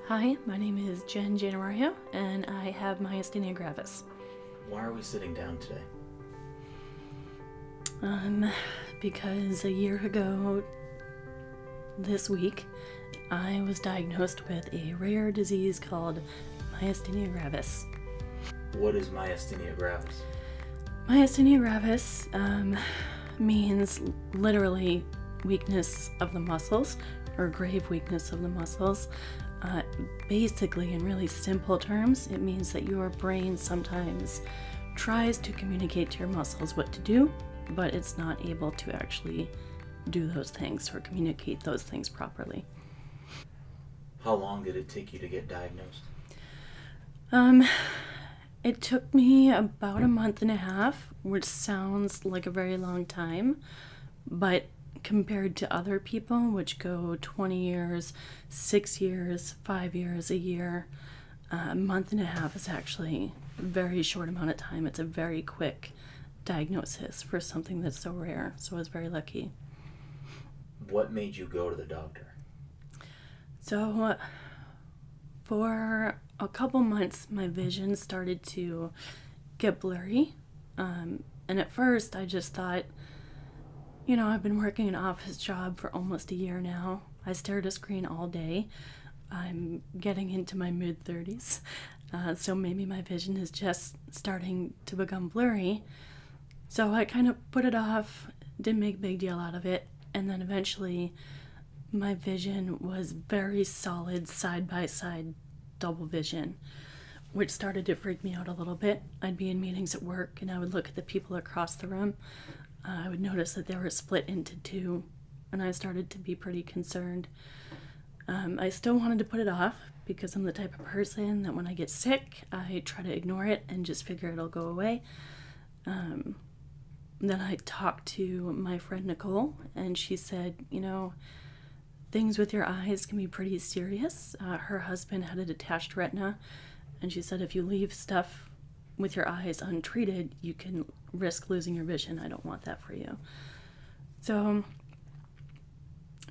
Hi, my name is JenJan's and I have Myasthenia Gravis. Why are we sitting down today? Because a year ago this week, I was diagnosed with a rare disease called Myasthenia Gravis. What is Myasthenia Gravis? Myasthenia Gravis means literally weakness of the muscles, or grave weakness of the muscles. Basically, in really simple terms, it means that your brain sometimes tries to communicate to your muscles what to do, but it's not able to actually do those things or communicate those things properly. How long did it take you to get diagnosed? It took me about a month and a half, which sounds like a very long time, but compared to other people, which go 20 years, 6 years, 5 years, a year, a month and a half is actually a very short amount of time. It's a very quick diagnosis for something that's so rare, so I was very lucky. What made you go to the doctor? So for a couple months, my vision started to get blurry. And at first, I just thought, I've been working an office job for almost a year now. I stare at a screen all day. I'm getting into my mid-30s, so maybe my vision is just starting to become blurry. So I kind of put it off, didn't make a big deal out of it, and then eventually my vision was very solid side-by-side double vision, which started to freak me out a little bit. I'd be in meetings at work and I would look at the people across the room. I would notice that they were split into two, and I started to be pretty concerned. I still wanted to put it off because I'm the type of person that when I get sick, I try to ignore it and just figure it'll go away. Then I talked to my friend Nicole, and she said, things with your eyes can be pretty serious. Her husband had a detached retina, and she said if you leave stuff with your eyes untreated, you can risk losing your vision. I don't want that for you. So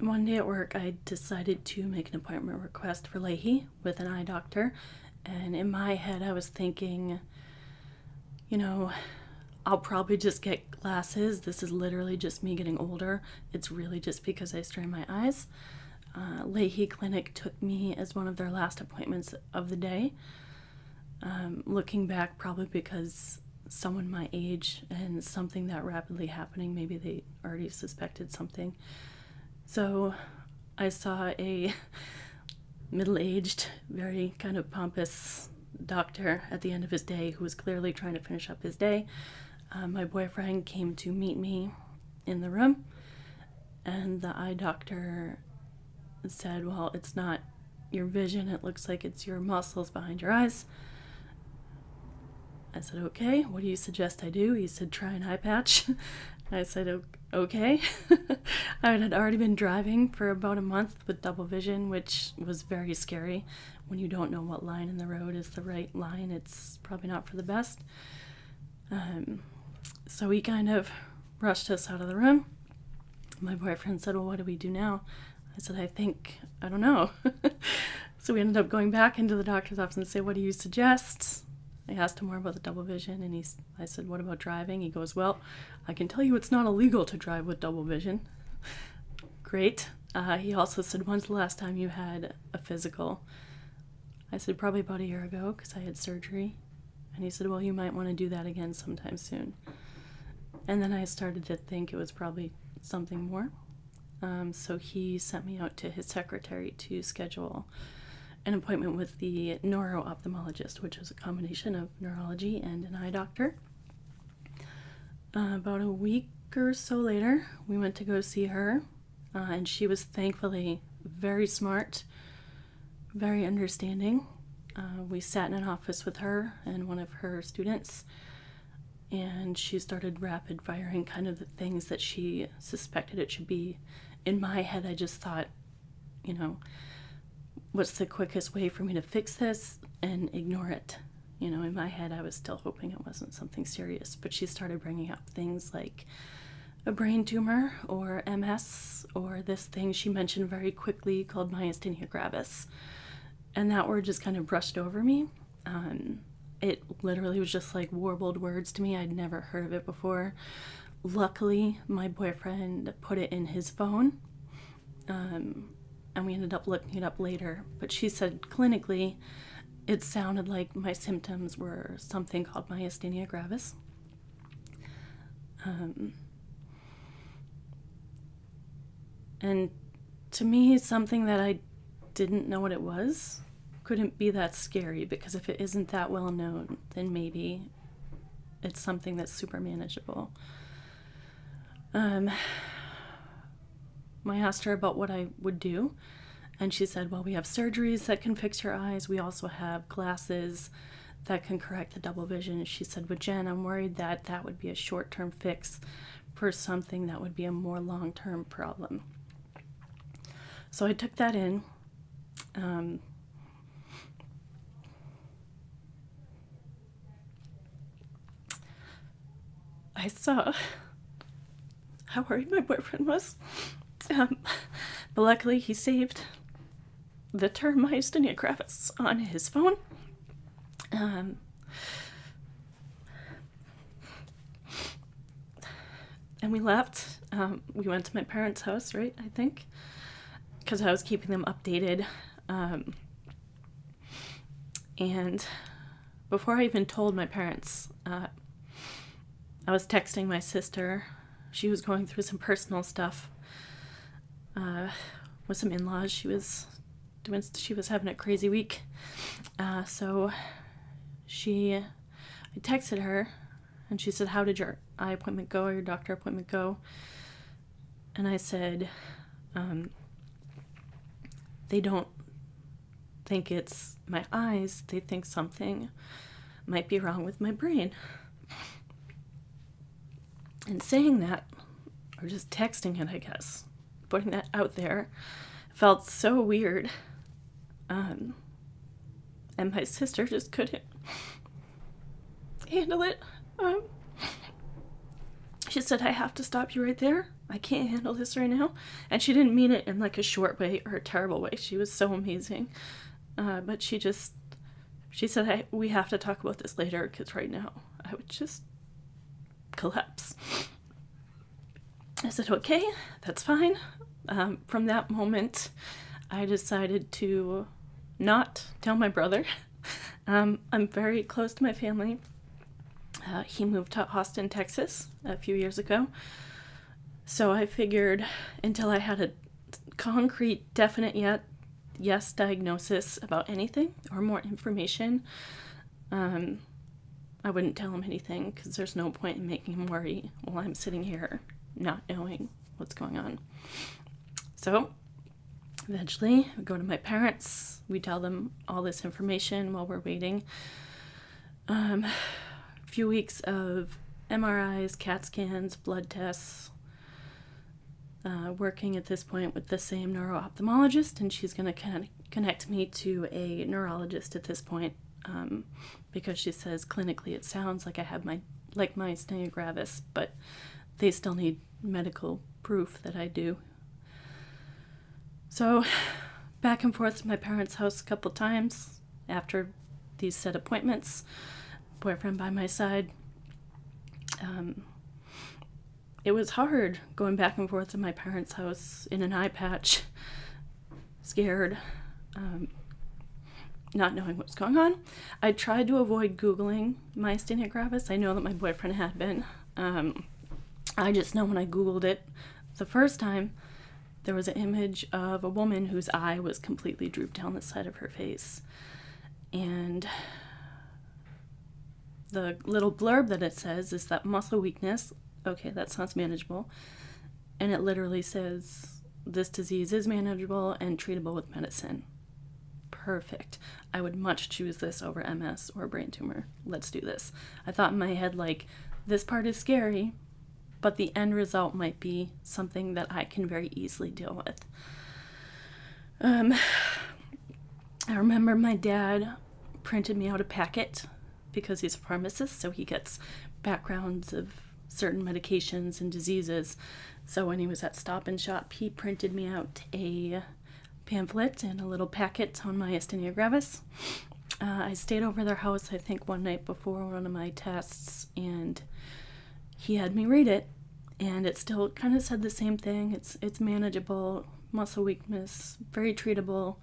one day at work, I decided to make an appointment request for Leahy with an eye doctor. And in my head, I was thinking, I'll probably just get glasses. This is literally just me getting older. It's really just because I strain my eyes. Leahy Clinic took me as one of their last appointments of the day. Looking back, probably because someone my age and something that rapidly happening, maybe they already suspected something. So I saw a middle-aged, very kind of pompous doctor at the end of his day who was clearly trying to finish up his day. My boyfriend came to meet me in the room, and the eye doctor said, well, it's not your vision, it looks like it's your muscles behind your eyes. I said, okay, what do you suggest I do? He said, try an eye patch. I said, okay. I had already been driving for about a month with double vision, which was very scary. When you don't know what line in the road is the right line, it's probably not for the best. So he kind of rushed us out of the room. My boyfriend said, well, what do we do now? I said, I don't know. So we ended up going back into the doctor's office and say, what do you suggest? I asked him more about the double vision, and I said, what about driving? He goes, well, I can tell you it's not illegal to drive with double vision. Great. He also said, when's the last time you had a physical? I said, probably about a year ago, because I had surgery. And he said, well, you might want to do that again sometime soon. And then I started to think it was probably something more. So he sent me out to his secretary to schedule an appointment with the neuro-ophthalmologist, which was a combination of neurology and an eye doctor. About a week or so later, we went to go see her, and she was thankfully very smart, very understanding. We sat in an office with her and one of her students, and she started rapid firing kind of the things that she suspected it should be. In my head, I just thought, what's the quickest way for me to fix this and ignore it? In my head, I was still hoping it wasn't something serious, but she started bringing up things like a brain tumor or MS or this thing she mentioned very quickly called Myasthenia Gravis. And that word just kind of brushed over me. It literally was just like warbled words to me. I'd never heard of it before. Luckily, my boyfriend put it in his phone, and we ended up looking it up later. But she said clinically, it sounded like my symptoms were something called Myasthenia Gravis. And to me, something that I didn't know what it was couldn't be that scary, because if it isn't that well known, then maybe it's something that's super manageable. I asked her about what I would do, and she said, well, we have surgeries that can fix your eyes. We also have glasses that can correct the double vision. She said, but Jen, I'm worried that that would be a short-term fix for something that would be a more long-term problem. So I took that in. I saw how worried my boyfriend was. But luckily he saved the term Myasthenia Gravis on his phone. And we left. We went to my parents' house, right, I think, because I was keeping them updated. And before I even told my parents, I was texting my sister. She was going through some personal stuff with some in-laws. She was having a crazy week. So I texted her, and she said, how did your eye appointment go, or your doctor appointment go? And I said, they don't think it's my eyes. They think something might be wrong with my brain. And saying that, or just texting it, I guess, putting that out there, felt so weird. And my sister just couldn't handle it. She said, I have to stop you right there. I can't handle this right now. And she didn't mean it in like a short way or a terrible way. She was so amazing. But she said, we have to talk about this later, because right now I would just collapse. I said, okay, that's fine. From that moment, I decided to not tell my brother. I'm very close to my family. He moved to Austin, Texas a few years ago. So I figured until I had a concrete, definite yes diagnosis about anything or more information, I wouldn't tell him anything, because there's no point in making him worry while I'm sitting here not knowing what's going on. So eventually we go to my parents. We tell them all this information while we're waiting. A few weeks of MRIs, CAT scans, blood tests, working at this point with the same neuro-ophthalmologist, and she's going to connect me to a neurologist at this point, because she says clinically it sounds like I have myasthenia gravis, but they still need medical proof that I do. So back and forth to my parents' house a couple times after these set appointments, boyfriend by my side. It was hard going back and forth to my parents' house in an eye patch, scared, not knowing what's going on. I tried to avoid Googling myasthenia gravis. I know that my boyfriend had been. I just know when I Googled it the first time, there was an image of a woman whose eye was completely drooped down the side of her face. And the little blurb that it says is that muscle weakness, okay, that sounds manageable. And it literally says, this disease is manageable and treatable with medicine. Perfect. I would much choose this over MS or brain tumor. Let's do this. I thought in my head, like, this part is scary, but the end result might be something that I can very easily deal with. I remember my dad printed me out a packet because he's a pharmacist, so he gets backgrounds of certain medications and diseases. So when he was at Stop and Shop, he printed me out a pamphlet and a little packet on myasthenia gravis. I stayed over their house, I think, one night before one of my tests, and he had me read it, and it still kind of said the same thing. It's manageable, muscle weakness, very treatable.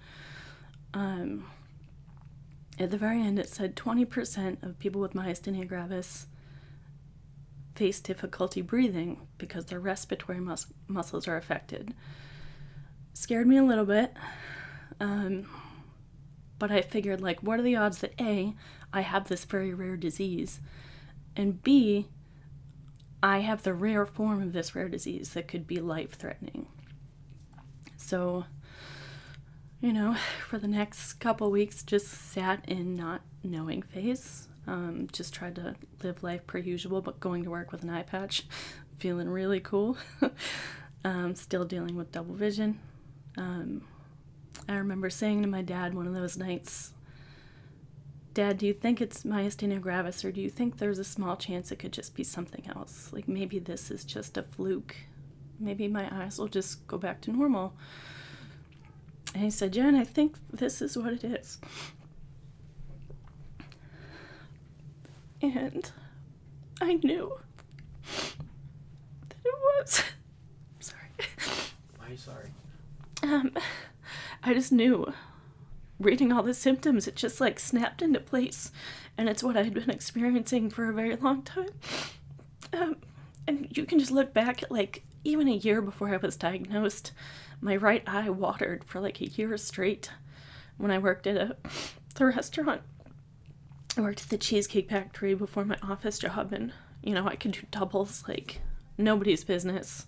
At the very end, it said 20% of people with myasthenia gravis face difficulty breathing because their respiratory muscles are affected. Scared me a little bit, but I figured, like, what are the odds that A, I have this very rare disease, and B, I have the rare form of this rare disease that could be life-threatening. So, for the next couple weeks, just sat in not knowing phase. Just tried to live life per usual, but going to work with an eye patch, feeling really cool. Still dealing with double vision. I remember saying to my dad one of those nights, "Dad, do you think it's myasthenia gravis, or do you think there's a small chance it could just be something else? Like, maybe this is just a fluke. Maybe my eyes will just go back to normal." And he said, "Jen, I think this is what it is." And I knew that it was. Sorry. Why are you sorry? I just knew. Reading all the symptoms, it just like snapped into place. And it's what I had been experiencing for a very long time. And you can just look back at, like, even a year before I was diagnosed, my right eye watered for like a year straight when I worked at the restaurant. I worked at the Cheesecake Factory before my office job, and, I could do doubles like nobody's business.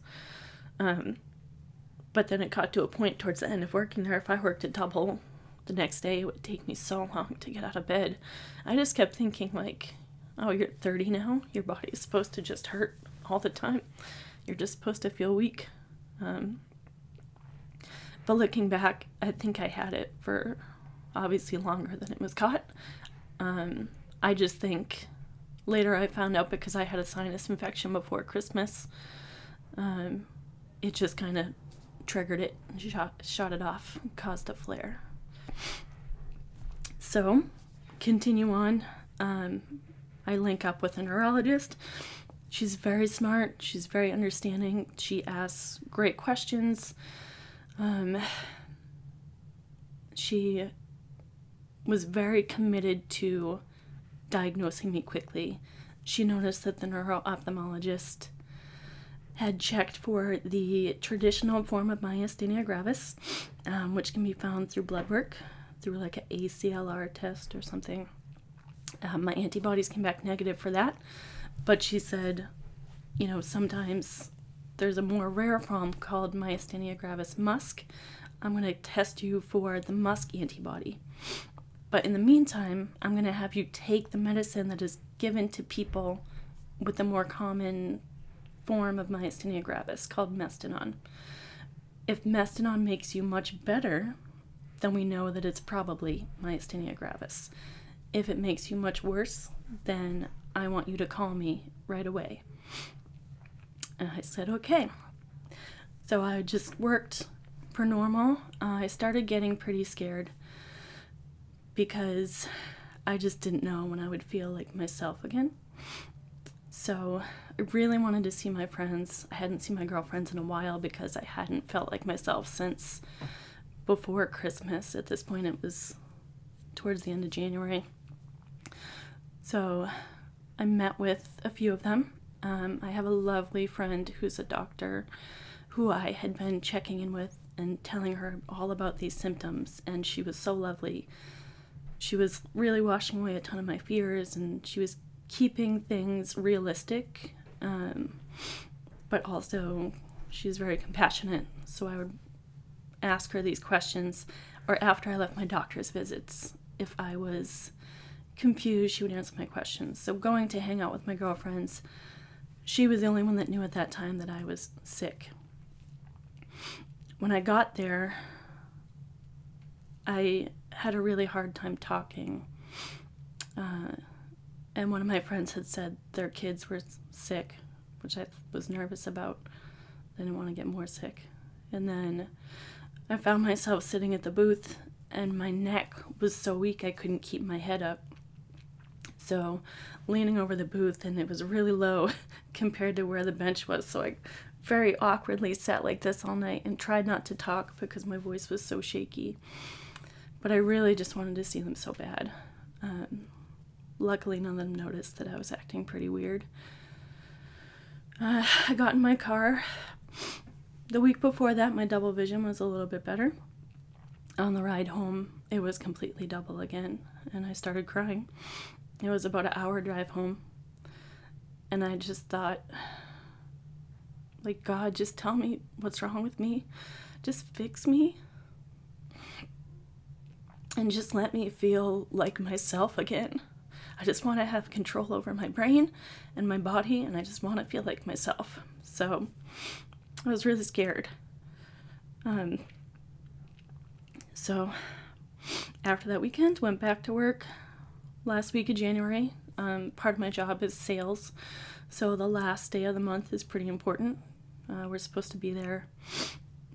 But then it got to a point towards the end of working there, if I worked a double the next day, it would take me so long to get out of bed. I just kept thinking, like, oh, you're 30 now? Your body's supposed to just hurt all the time. You're just supposed to feel weak. But looking back, I think I had it for obviously longer than it was caught. I just think later I found out, because I had a sinus infection before Christmas, it just kind of triggered it, shot it off, caused a flare. So, continue on. I link up with a neurologist. She's very smart. She's very understanding. She asks great questions. She was very committed to diagnosing me quickly. She noticed that the neuro-ophthalmologist had checked for the traditional form of myasthenia gravis, which can be found through blood work, through like an ACLR test or something. My antibodies came back negative for that, but she said, sometimes there's a more rare form called myasthenia gravis musk. I'm going to test you for the musk antibody. But in the meantime, I'm going to have you take the medicine that is given to people with the more common form of myasthenia gravis called Mestinon. If Mestinon makes you much better, then we know that it's probably myasthenia gravis. If it makes you much worse, then I want you to call me right away. And I said, okay. So I just worked per normal. I started getting pretty scared because I just didn't know when I would feel like myself again. So I really wanted to see my friends. I hadn't seen my girlfriends in a while because I hadn't felt like myself since before Christmas. At this point, it was towards the end of January. So I met with a few of them. I have a lovely friend who's a doctor who I had been checking in with and telling her all about these symptoms, and she was so lovely. She was really washing away a ton of my fears, and she was keeping things realistic, but also she was very compassionate. So I would ask her these questions, or after I left my doctor's visits, if I was confused, she would answer my questions. So going to hang out with my girlfriends, she was the only one that knew at that time that I was sick. When I got there, I had a really hard time talking. And one of my friends had said their kids were sick, which I was nervous about. I didn't want to get more sick. And then I found myself sitting at the booth, and my neck was so weak I couldn't keep my head up. So leaning over the booth, and it was really low compared to where the bench was, so I very awkwardly sat like this all night and tried not to talk because my voice was so shaky. But I really just wanted to see them so bad. Luckily, none of them noticed that I was acting pretty weird. I got in my car. The week before that, my double vision was a little bit better. On the ride home, it was completely double again, and I started crying. It was about an hour drive home, and I just thought, like, God, just tell me what's wrong with me. Just fix me. And just let me feel like myself again. I just want to have control over my brain and my body, and I just want to feel like myself. So I was really scared. So after that weekend, went back to work last week of January. Part of my job is sales, so the last day of the month is pretty important. We're supposed to be there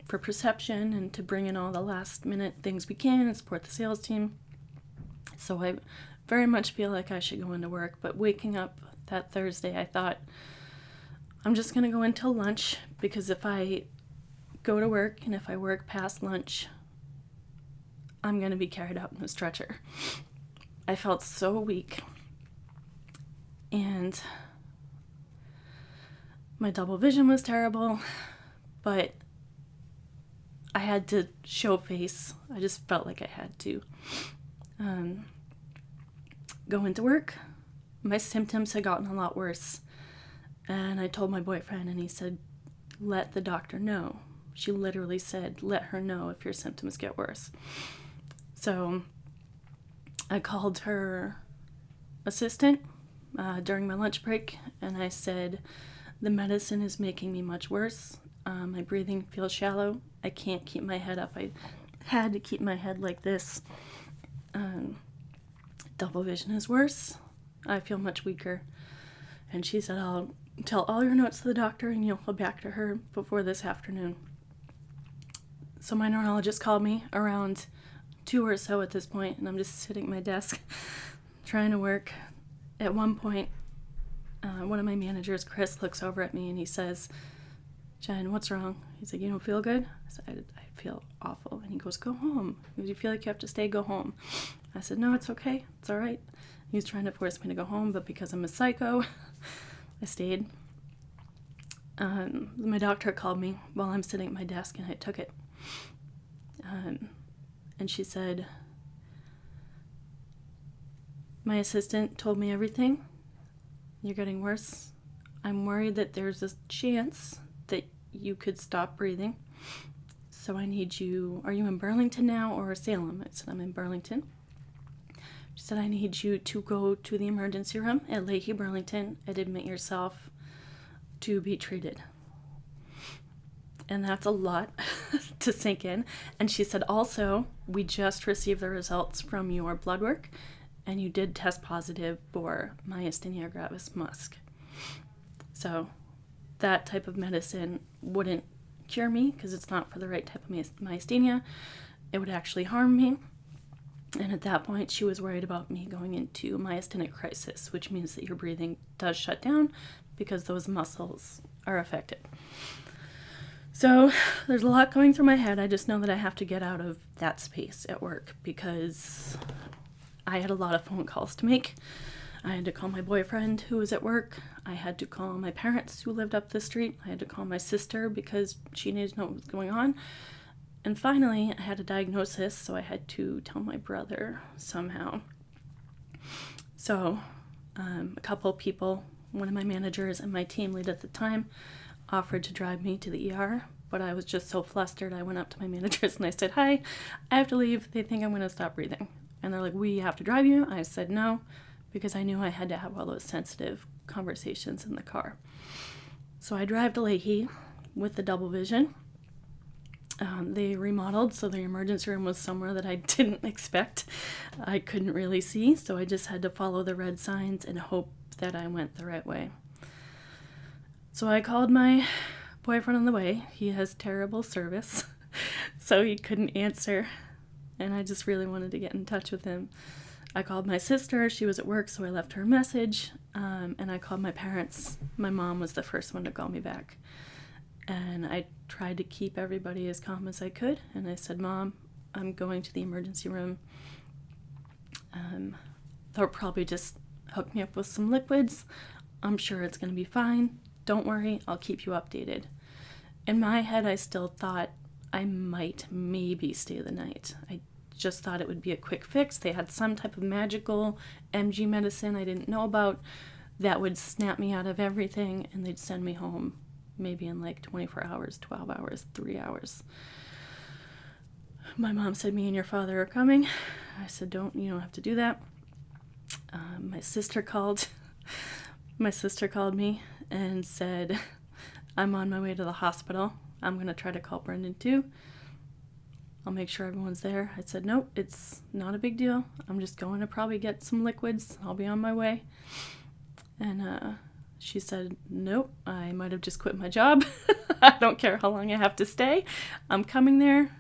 for perception and to bring in all the last minute things we can and support the sales team. So I very much feel like I should go into work, but waking up that Thursday, I thought, I'm just going to go until lunch, because if I go to work and if I work past lunch, I'm going to be carried out in a stretcher. I felt so weak, and my double vision was terrible, but I had to show face. I just felt like I had to go into work. My symptoms had gotten a lot worse, and I told my boyfriend, and he said, let the doctor know. She literally said, let her know if your symptoms get worse. So I called her assistant during my lunch break, and I said, the medicine is making me much worse. My breathing feels shallow. I can't keep my head up. I had to keep my head like this. Double vision is worse. I feel much weaker. And she said, I'll tell all your notes to the doctor and you'll go back to her before this afternoon. So my neurologist called me around 2 or so at this point, and I'm just sitting at my desk trying to work. At one point, one of my managers, Chris, looks over at me and he says, Jen, what's wrong? He's like, you don't feel good? I said, I feel awful. And he goes, go home. He goes, you feel like you have to stay? Go home. I said, no, it's okay. It's all right. He was trying to force me to go home, but because I'm a psycho, I stayed. My doctor called me while I'm sitting at my desk, and I took it. And she said, my assistant told me everything. You're getting worse. I'm worried that there's a chance that you could stop breathing. So I need you, are you in Burlington now or Salem? I said, I'm in Burlington. She said, I need you to go to the emergency room at Leahy, Burlington, and admit yourself to be treated. And that's a lot to sink in. And she said, also, we just received the results from your blood work, and you did test positive for Myasthenia Gravis musk. So that type of medicine wouldn't cure me because it's not for the right type of myasthenia. It would actually harm me. And at that point, she was worried about me going into myasthenic crisis, which means that your breathing does shut down because those muscles are affected. So there's a lot going through my head. I just know that I have to get out of that space at work because I had a lot of phone calls to make. I had to call my boyfriend who was at work. I had to call my parents who lived up the street. I had to call my sister because she needed to know what was going on. And finally, I had a diagnosis, so I had to tell my brother somehow. So a couple of people, one of my managers and my team lead at the time, offered to drive me to the ER, but I was just so flustered. I went up to my managers and I said, hi, I have to leave. They think I'm going to stop breathing. And they're like, we have to drive you? I said no, because I knew I had to have all those sensitive conversations in the car. So I drive to Leahy with the double vision. They remodeled, so the emergency room was somewhere that I didn't expect. I couldn't really see, so I just had to follow the red signs and hope that I went the right way. So I called my boyfriend on the way. He has terrible service. So he couldn't answer, and I just really wanted to get in touch with him. I called my sister. She was at work, so I left her a message, and I called my parents. My mom was the first one to call me back, and I tried to keep everybody as calm as I could, and I said, Mom, I'm going to the emergency room. They'll probably just hook me up with some liquids. I'm sure it's going to be fine. Don't worry, I'll keep you updated. In my head, I still thought I might maybe stay the night. I just thought it would be a quick fix. They had some type of magical MG medicine I didn't know about that would snap me out of everything, and they'd send me home maybe in like 24 hours, 12 hours, 3 hours. My mom said, me and your father are coming. I said, you don't have to do that. My sister called me and said, I'm on my way to the hospital. I'm going to try to call Brendan too. I'll make sure everyone's there. I said, nope, it's not a big deal. I'm just going to probably get some liquids. I'll be on my way. And she said, nope, I might have just quit my job. I don't care how long I have to stay. I'm coming there.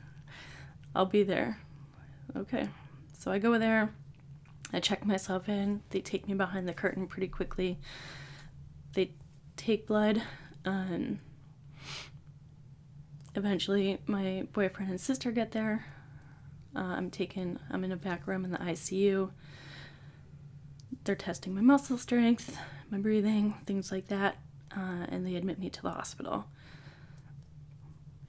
I'll be there. Okay. So I go there. I check myself in. They take me behind the curtain pretty quickly. They take blood. Eventually, my boyfriend and sister get there. I'm in a back room in the ICU. They're testing my muscle strength, my breathing, things like that. And they admit me to the hospital.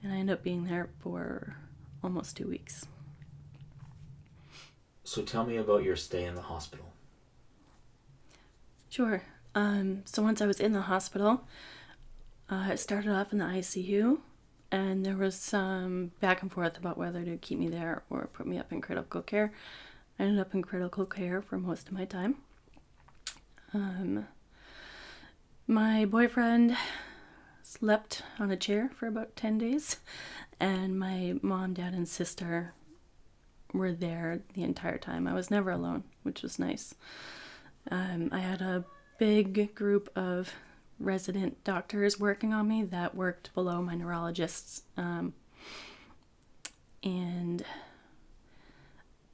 And I end up being there for almost 2 weeks. So tell me about your stay in the hospital. Sure. So once I was in the hospital, I started off in the ICU, and there was some back and forth about whether to keep me there or put me up in critical care. I ended up in critical care for most of my time. My boyfriend slept on a chair for about 10 days, and my mom, dad, and sister were there the entire time. I was never alone, which was nice. I had a big group of resident doctors working on me that worked below my neurologists. And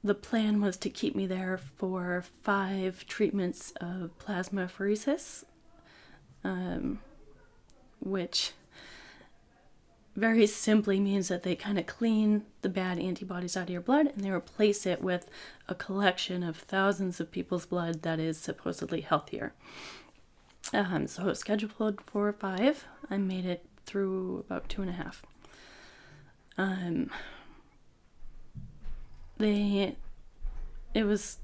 the plan was to keep me there for 5 treatments of plasmapheresis, which very simply means that they kind of clean the bad antibodies out of your blood and they replace it with a collection of thousands of people's blood that is supposedly healthier. So I was scheduled for 5. I made it through about 2.5. It was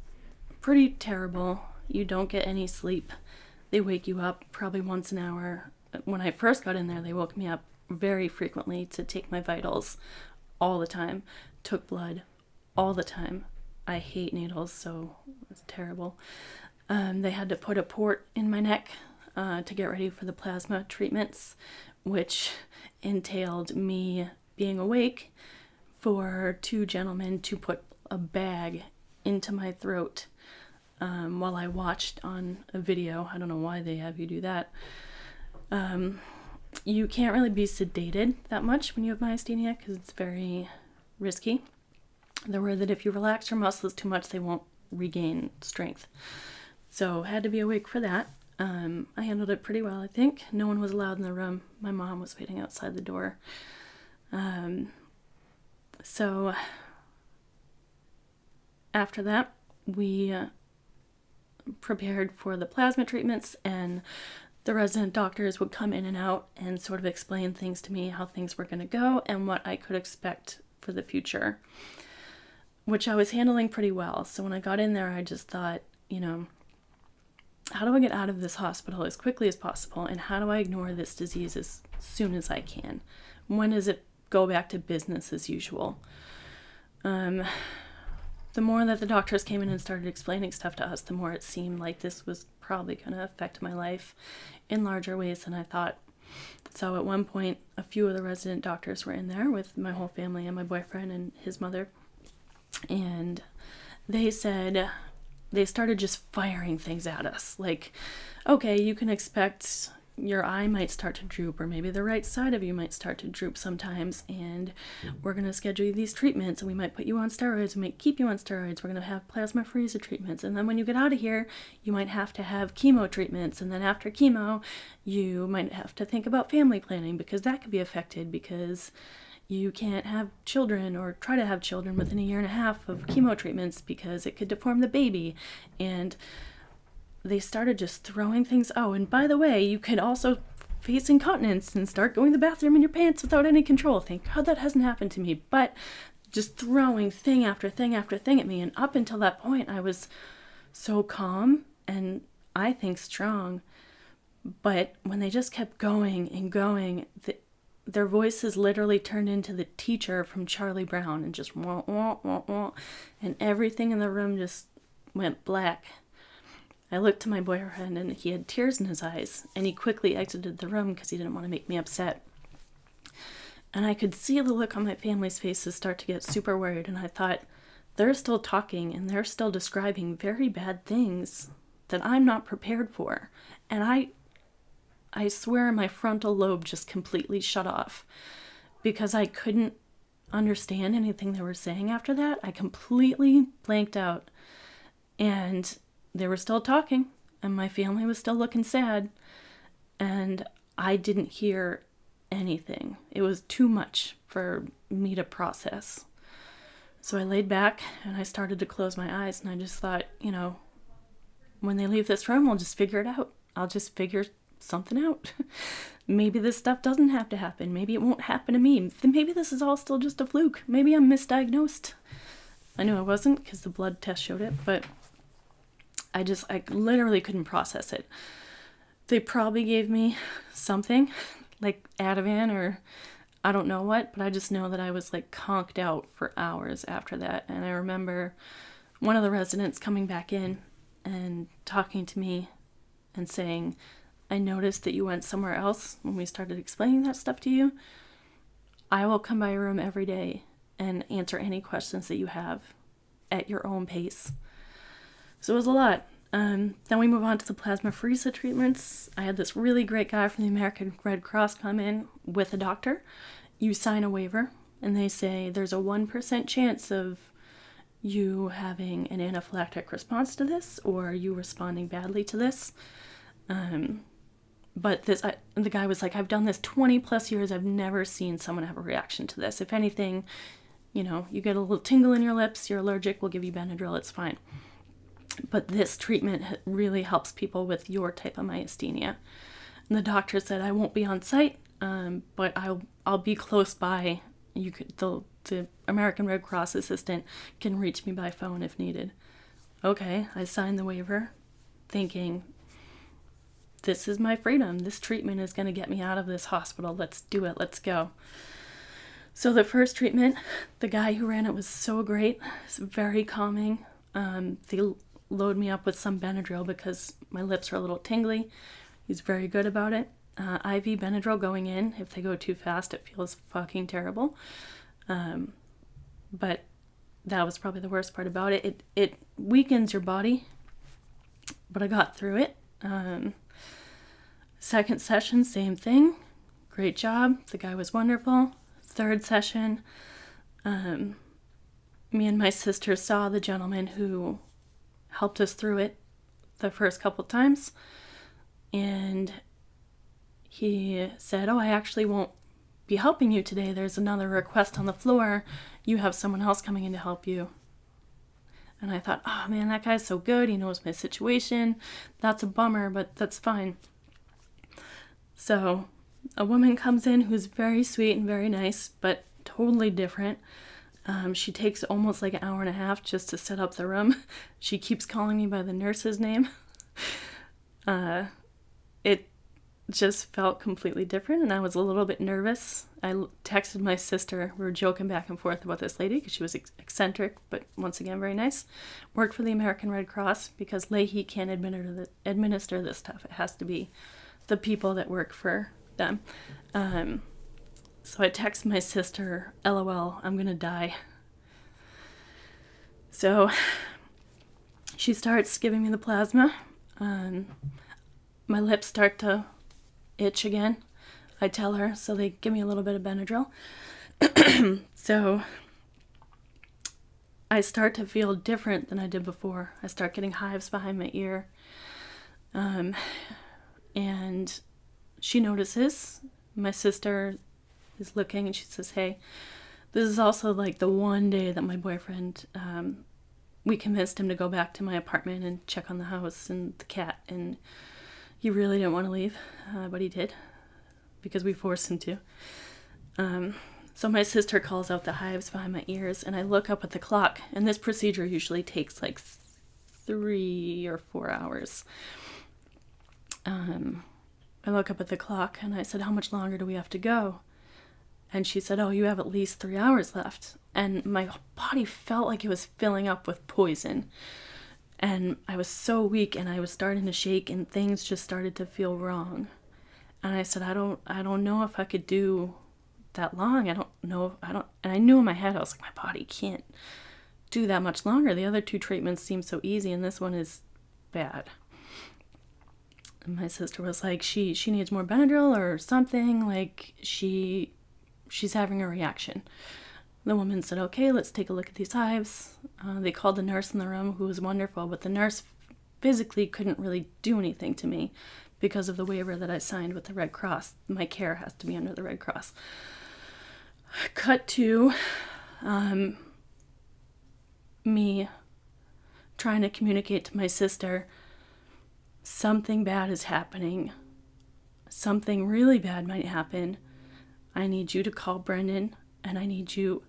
pretty terrible. You don't get any sleep. They wake you up probably once an hour. When I first got in there, they woke me up very frequently to take my vitals all the time. Took blood all the time. I hate needles, so it's terrible. They had to put a port in my neck to get ready for the plasma treatments, which entailed me being awake for 2 gentlemen to put a bag into my throat while I watched on a video. I don't know why they have you do that. You can't really be sedated that much when you have myasthenia because it's very risky. They're worried that if you relax your muscles too much, they won't regain strength. So had to be awake for that. I handled it pretty well, I think. No one was allowed in the room. My mom was waiting outside the door. So after that, we prepared for the plasma treatments, and the resident doctors would come in and out and sort of explain things to me, how things were going to go and what I could expect for the future, which I was handling pretty well. So when I got in there, I just thought, how do I get out of this hospital as quickly as possible, and how do I ignore this disease as soon as I can? When does it go back to business as usual? The more that the doctors came in and started explaining stuff to us, the more it seemed like this was probably going to affect my life in larger ways than I thought. So at one point, a few of the resident doctors were in there with my whole family and my boyfriend and his mother. And they started just firing things at us. Like, okay, you can expect your eye might start to droop, or maybe the right side of you might start to droop sometimes, and we're going to schedule you these treatments, and we might put you on steroids, we might keep you on steroids, we're going to have plasmapheresis treatments, and then when you get out of here, you might have to have chemo treatments, and then after chemo, you might have to think about family planning, because that could be affected, because you can't have children or try to have children within a year and a half of chemo treatments because it could deform the baby. And they started just throwing things. Oh, and by the way, you could also face incontinence and start going to the bathroom in your pants without any control. Thank God that hasn't happened to me. But just throwing thing after thing after thing at me. And up until that point, I was so calm and I think strong. But when they just kept going and going, their voices literally turned into the teacher from Charlie Brown and just wah, wah, wah, wah, and everything in the room just went black. I looked to my boyfriend and he had tears in his eyes, and he quickly exited the room because he didn't want to make me upset. And I could see the look on my family's faces start to get super worried, and I thought, they're still talking and they're still describing very bad things that I'm not prepared for. And I swear my frontal lobe just completely shut off because I couldn't understand anything they were saying after that. I completely blanked out. And they were still talking, and my family was still looking sad, and I didn't hear anything. It was too much for me to process. So I laid back, and I started to close my eyes, and I just thought, when they leave this room, I'll just figure it out. I'll just figure something out. Maybe this stuff doesn't have to happen. Maybe it won't happen to me. Maybe this is all still just a fluke. Maybe I'm misdiagnosed. I knew I wasn't because the blood test showed it, but I literally couldn't process it. They probably gave me something like Ativan or I don't know what, but I just know that I was like conked out for hours after that. And I remember one of the residents coming back in and talking to me and saying, I noticed that you went somewhere else when we started explaining that stuff to you. I will come by your room every day and answer any questions that you have at your own pace. So it was a lot. Then we move on to the plasmapheresis treatments. I had this really great guy from the American Red Cross come in with a doctor. You sign a waiver, and they say there's a 1% chance of you having an anaphylactic response to this or you responding badly to this. But the guy was like, I've done this 20 plus years. I've never seen someone have a reaction to this. If anything, you get a little tingle in your lips, you're allergic, we'll give you Benadryl, it's fine. But this treatment really helps people with your type of myasthenia. And the doctor said, I won't be on site, but I'll be close by. The American Red Cross assistant can reach me by phone if needed. Okay, I signed the waiver thinking, this is my freedom. This treatment is going to get me out of this hospital. Let's do it. Let's go. So the first treatment, the guy who ran it was so great. It's very calming. They load me up with some Benadryl because my lips are a little tingly. He's very good about it. IV Benadryl going in. If they go too fast, it feels fucking terrible. But that was probably the worst part about it. It weakens your body, but I got through it. Second session, same thing. Great job. The guy was wonderful. Third session, me and my sister saw the gentleman who helped us through it the first couple times, and he said, I actually won't be helping you today. There's another request on the floor. You have someone else coming in to help you. And I thought, oh man, that guy's so good. He knows my situation. That's a bummer, but that's fine. So a woman comes in who's very sweet and very nice, but totally different. She takes almost like an hour and a half just to set up the room. She keeps calling me by the nurse's name. It just felt completely different, and I was a little bit nervous. I texted my sister. We were joking back and forth about this lady because she was eccentric, but once again, very nice. Worked for the American Red Cross because Leahy can't administer this stuff. It has to be the people that work for them. So I text my sister, LOL, I'm gonna die. So she starts giving me the plasma. My lips start to itch again. I tell her, so they give me a little bit of Benadryl. So I start to feel different than I did before. I start getting hives behind my ear. And she notices. My sister is looking and she says, hey, this is also like the one day that my boyfriend, we convinced him to go back to my apartment and check on the house and the cat. And he really didn't want to leave, but he did because we forced him to. So my sister calls out the hives behind my ears, and I look up at the clock, and this procedure usually takes like 3 or 4 hours. I look up at the clock, and I said, how much longer do we have to go? And she said, oh, you have at least 3 hours left. And my body felt like it was filling up with poison. And I was so weak, and I was starting to shake, and things just started to feel wrong. And I said, I don't know if I could do that long. I don't know. And I knew in my head, I was like, my body can't do that much longer. The other 2 treatments seem so easy, and this one is bad. And my sister was like, she needs more Benadryl or something. Like she's having a reaction. The woman said, okay, let's take a look at these hives. They called the nurse in the room, who was wonderful, but the nurse physically couldn't really do anything to me because of the waiver that I signed with the Red Cross. My care has to be under the Red Cross. Cut to me trying to communicate to my sister, something bad is happening. Something really bad might happen. I need you to call Brendan, and I need you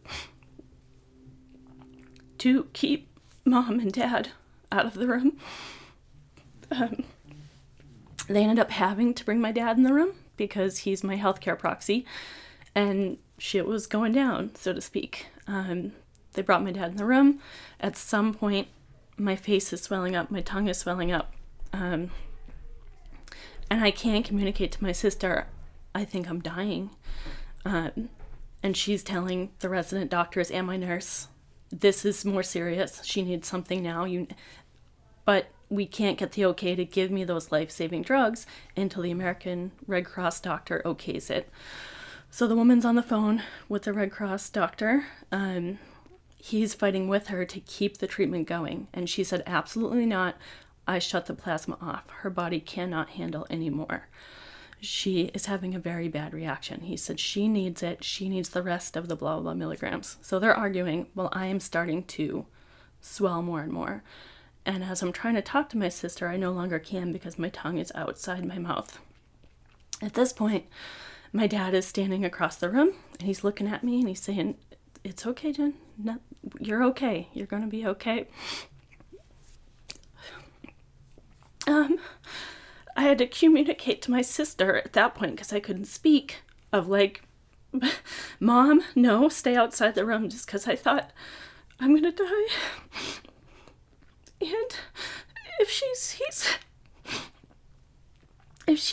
to keep Mom and Dad out of the room. They ended up having to bring my dad in the room because he's my healthcare proxy, and shit was going down, so to speak. They brought my dad in the room. At some point, my face is swelling up, my tongue is swelling up, and I can't communicate to my sister, I think I'm dying. And she's telling the resident doctors and my nurse, this is more serious. She needs something now. But we can't get the okay to give me those life-saving drugs until the American Red Cross doctor okays it. So the woman's on the phone with the Red Cross doctor. He's fighting with her to keep the treatment going. And she said, absolutely not. I shut the plasma off. Her body cannot handle anymore. She is having a very bad reaction. He said she needs it. She needs the rest of the blah, blah milligrams. So they're arguing. Well, I am starting to swell more and more. And as I'm trying to talk to my sister, I no longer can because my tongue is outside my mouth. At this point, my dad is standing across the room, and he's looking at me, and he's saying, it's okay, Jen. No, you're okay. You're going to be okay. I had to communicate to my sister at that point because I couldn't speak of like, Mom, no, stay outside the room, just because I thought I'm going to die. And if she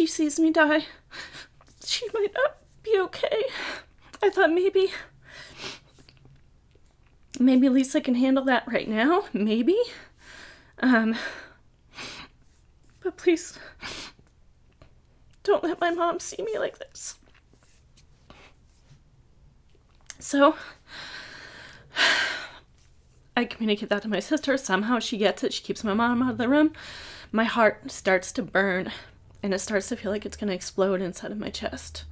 sees me die, she might not be okay. I thought maybe Lisa can handle that right now, maybe. But please, don't let my mom see me like this. So, I communicate that to my sister. Somehow she gets it. She keeps my mom out of the room. My heart starts to burn, and it starts to feel like it's going to explode inside of my chest.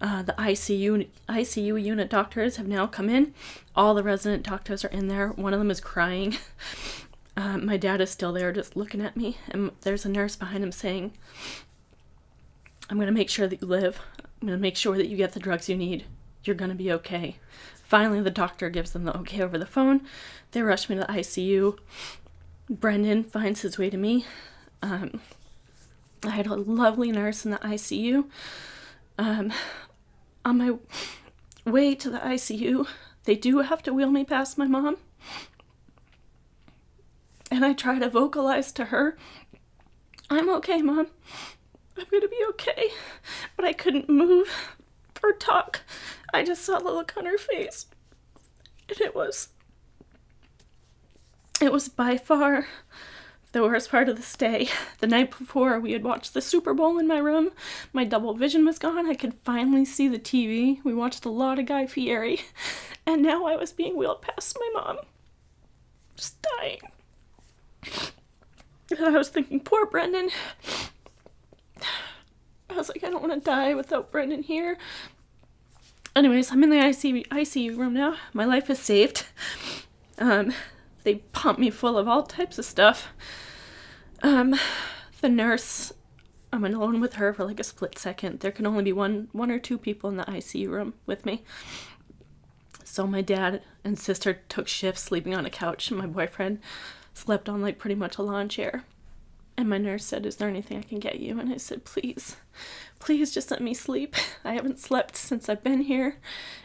The ICU unit doctors have now come in. All the resident doctors are in there. One of them is crying. My dad is still there just looking at me, and there's a nurse behind him saying, I'm going to make sure that you live. I'm going to make sure that you get the drugs you need. You're going to be okay. Finally, the doctor gives them the okay over the phone. They rush me to the ICU. Brendan finds his way to me. I had a lovely nurse in the ICU. On my way to the ICU, they do have to wheel me past my mom. And I try to vocalize to her, I'm okay, Mom. I'm going to be okay. But I couldn't move or talk. I just saw the look on her face. And it was by far the worst part of the stay, the night before, we had watched the Super Bowl in my room. My double vision was gone. I could finally see the TV. We watched a lot of Guy Fieri. And now I was being wheeled past my mom. Just dying. And I was thinking, poor Brendan. I was like, I don't want to die without Brendan here. Anyways, I'm in the ICU room now. My life is saved. They pumped me full of all types of stuff. The nurse, I'm alone with her for like a split second. There can only be one or two people in the ICU room with me. So my dad and sister took shifts sleeping on a couch, and my boyfriend slept on like pretty much a lawn chair. And my nurse said, is there anything I can get you? And I said, please just let me sleep. I haven't slept since I've been here.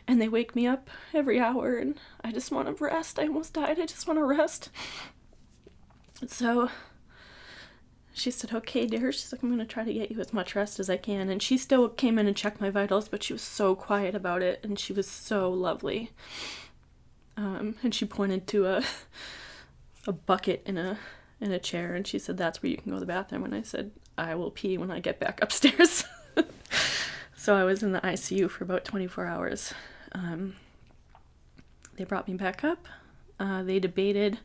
And they wake me up every hour, and I just want to rest. I almost died. I just want to rest. So she said, okay, dear. She's like, I'm going to try to get you as much rest as I can. And she still came in and checked my vitals, but she was so quiet about it, and she was so lovely. And she pointed to a bucket in a chair, and she said, that's where you can go to the bathroom. And I said, I will pee when I get back upstairs. So I was in the ICU for about 24 hours. They brought me back up. They debated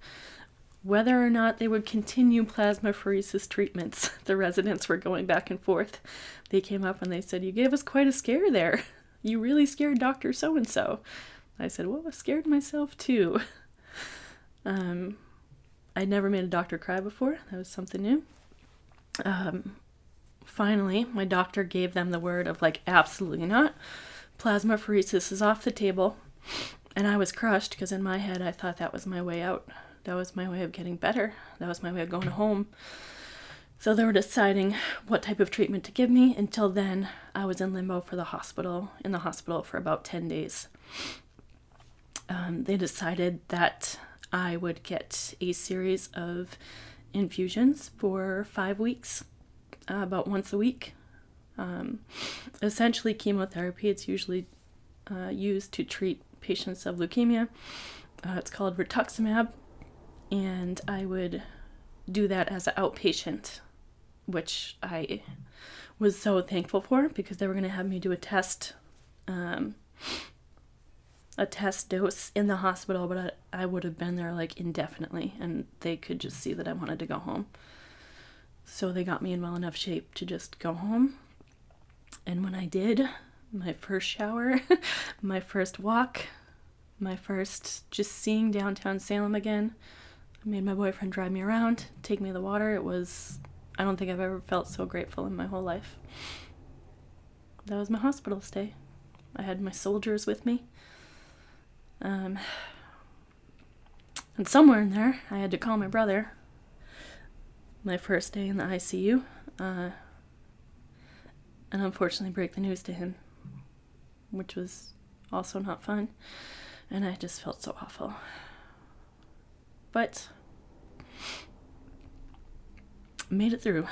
whether or not they would continue plasmapheresis treatments. The residents were going back and forth. They came up and they said, you gave us quite a scare there. You really scared Dr. So-and-so. I said, well, I scared myself too. I'd never made a doctor cry before. That was something new. Finally, my doctor gave them the word of like, absolutely not. Plasmapheresis is off the table. And I was crushed because in my head I thought that was my way out. That was my way of getting better. That was my way of going home. So they were deciding what type of treatment to give me. Until then, I was in limbo in the hospital for about 10 days. They decided that I would get a series of infusions for 5 weeks, about once a week. Essentially chemotherapy. It's usually used to treat patients of leukemia. It's called rituximab, and I would do that as an outpatient, which I was so thankful for, because they were going to have me do a test dose in the hospital, but I would have been there like indefinitely, and they could just see that I wanted to go home. So they got me in well enough shape to just go home. And when I did, my first shower, my first walk, my first just seeing downtown Salem again, I made my boyfriend drive me around, take me to the water. I don't think I've ever felt so grateful in my whole life. That was my hospital stay. I had my soldiers with me. And somewhere in there, I had to call my brother. My first day in the ICU. And unfortunately break the news to him, which was also not fun. And I just felt so awful. But made it through.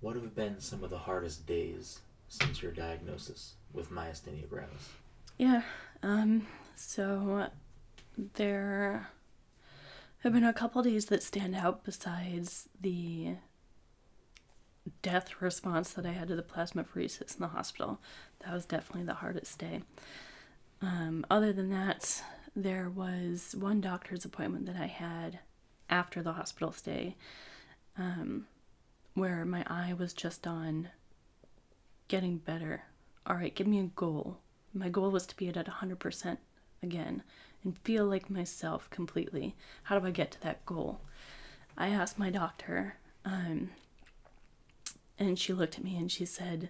What have been some of the hardest days since your diagnosis with myasthenia gravis? Yeah, so there have been a couple days that stand out besides the death response that I had to the plasmapheresis in the hospital. That was definitely the hardest day. Other than that, there was one doctor's appointment that I had after the hospital stay, where my eye was just on getting better. All right, give me a goal. My goal was to be at 100% again and feel like myself completely. How do I get to that goal? I asked my doctor, and she looked at me and she said,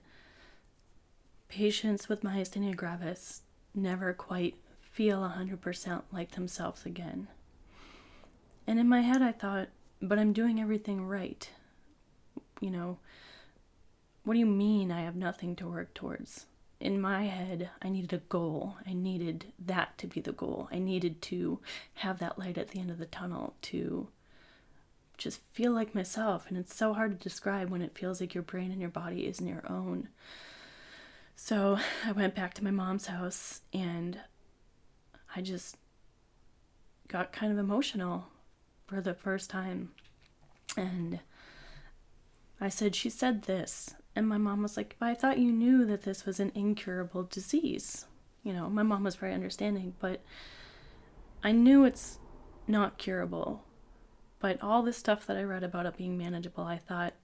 patients with myasthenia gravis never quite feel 100% like themselves again. And in my head I thought, but I'm doing everything right. You know, what do you mean I have nothing to work towards? In my head, I needed a goal. I needed that to be the goal. I needed to have that light at the end of the tunnel to just feel like myself. And it's so hard to describe when it feels like your brain and your body isn't your own. So I went back to my mom's house and I just got kind of emotional. for the first time. And I said, she said this. And my mom was like, but I thought you knew that this was an incurable disease. You know, my mom was very understanding, but I knew it's not curable. But all the stuff that I read about it being manageable, I thought,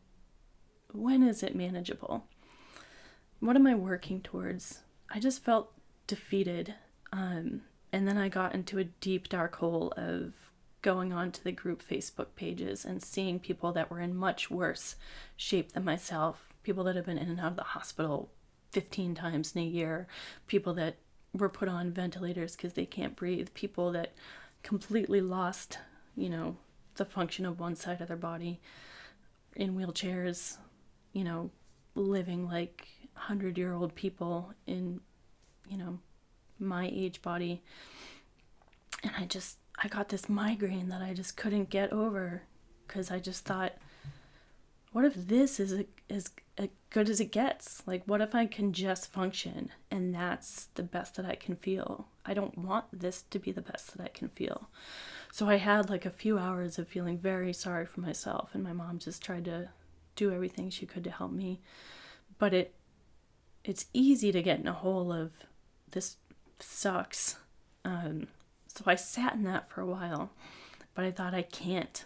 when is it manageable? What am I working towards? I just felt defeated. And then I got into a deep, dark hole of going on to the group Facebook pages and seeing people that were in much worse shape than myself, people that have been in and out of the hospital 15 times in a year, people that were put on ventilators because they can't breathe, people that completely lost, you know, the function of one side of their body, in wheelchairs, you know, living like 100-year-old people in, you know, my age body. And I got this migraine that I just couldn't get over, because I just thought, what if this is as good as it gets? Like, what if I can just function and that's the best that I can feel? I don't want this to be the best that I can feel. So I had like a few hours of feeling very sorry for myself, and my mom just tried to do everything she could to help me. But it's easy to get in a hole of, this sucks. So I sat in that for a while, but I thought, I can't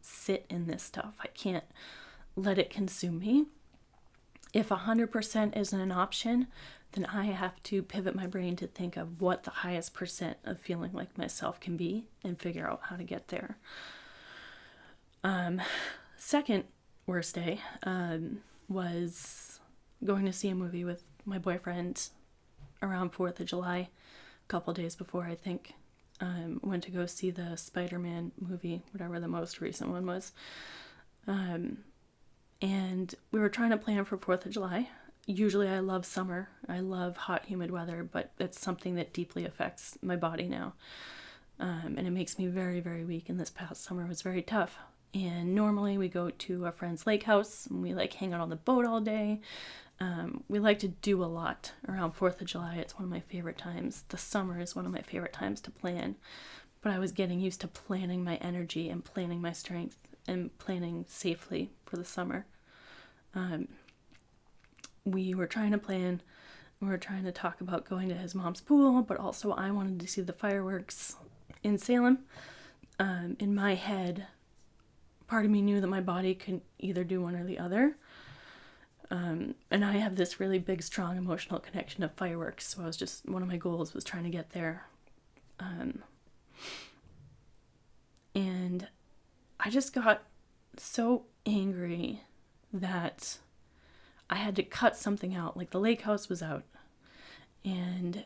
sit in this stuff. I can't let it consume me. If 100% isn't an option, then I have to pivot my brain to think of what the highest percent of feeling like myself can be and figure out how to get there. Second worst day was going to see a movie with my boyfriend around 4th of July, a couple days before, I think. Went to go see the Spider-Man movie, whatever the most recent one was. And we were trying to plan for 4th of July. Usually I love summer. I love hot, humid weather, but it's something that deeply affects my body now. And it makes me very, very weak. And this past summer was very tough. And normally we go to a friend's lake house and we like hang out on the boat all day. We like to do a lot around 4th of July. It's one of my favorite times. The summer is one of my favorite times to plan. But I was getting used to planning my energy and planning my strength and planning safely for the summer. We were trying to plan. We were trying to talk about going to his mom's pool, but also I wanted to see the fireworks in Salem. In my head, part of me knew that my body could either do one or the other. And I have this really big, strong emotional connection to fireworks. So one of my goals was trying to get there. And I just got so angry that I had to cut something out. Like, the lake house was out and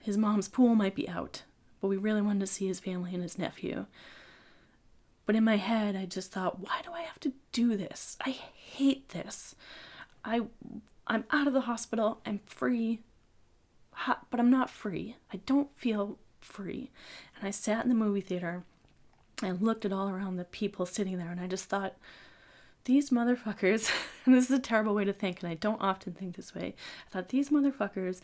his mom's pool might be out, but we really wanted to see his family and his nephew. But in my head, I just thought, why do I have to do this? I hate this. I'm out of the hospital. I'm free, but I'm not free. I don't feel free. And I sat in the movie theater and looked at all around the people sitting there, and I just thought, these motherfuckers, and this is a terrible way to think, and I don't often think this way. I thought, these motherfuckers,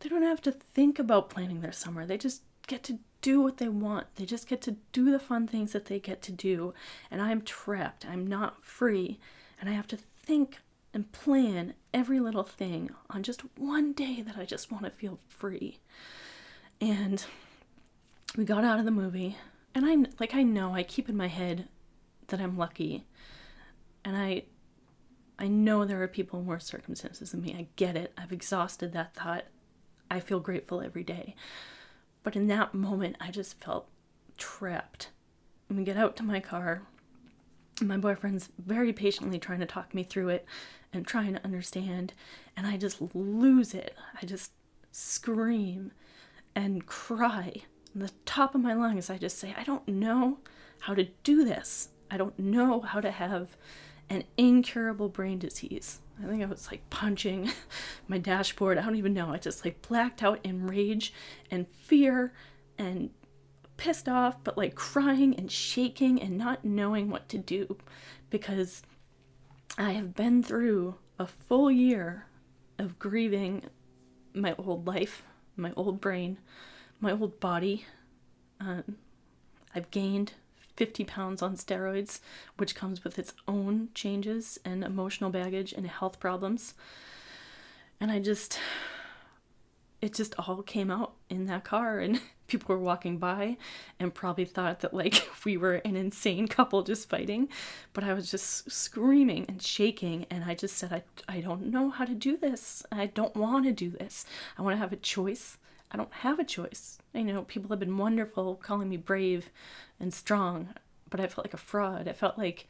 they don't have to think about planning their summer. They just get to do what they want. They just get to do the fun things that they get to do. And I'm trapped. I'm not free. And I have to think and plan every little thing on just one day that I just want to feel free. And we got out of the movie. And I know, I keep in my head that I'm lucky. And I know there are people in worse circumstances than me. I get it. I've exhausted that thought. I feel grateful every day. But in that moment, I just felt trapped. And we get out to my car. And my boyfriend's very patiently trying to talk me through it and trying to understand. And I just lose it. I just scream and cry. On the top of my lungs, I just say, I don't know how to do this. I don't know how to have an incurable brain disease. I think I was like punching my dashboard. I don't even know. I just like blacked out in rage and fear and pissed off, but like crying and shaking and not knowing what to do, because I have been through a full year of grieving my old life, my old brain, my old body. I've gained 50 pounds on steroids, which comes with its own changes and emotional baggage and health problems. And it just all came out in that car, and people were walking by and probably thought that like we were an insane couple just fighting, but I was just screaming and shaking, and I just said, I don't know how to do this. I don't want to do this. I want to have a choice. I don't have a choice. I know people have been wonderful calling me brave and strong, but I felt like a fraud. I felt like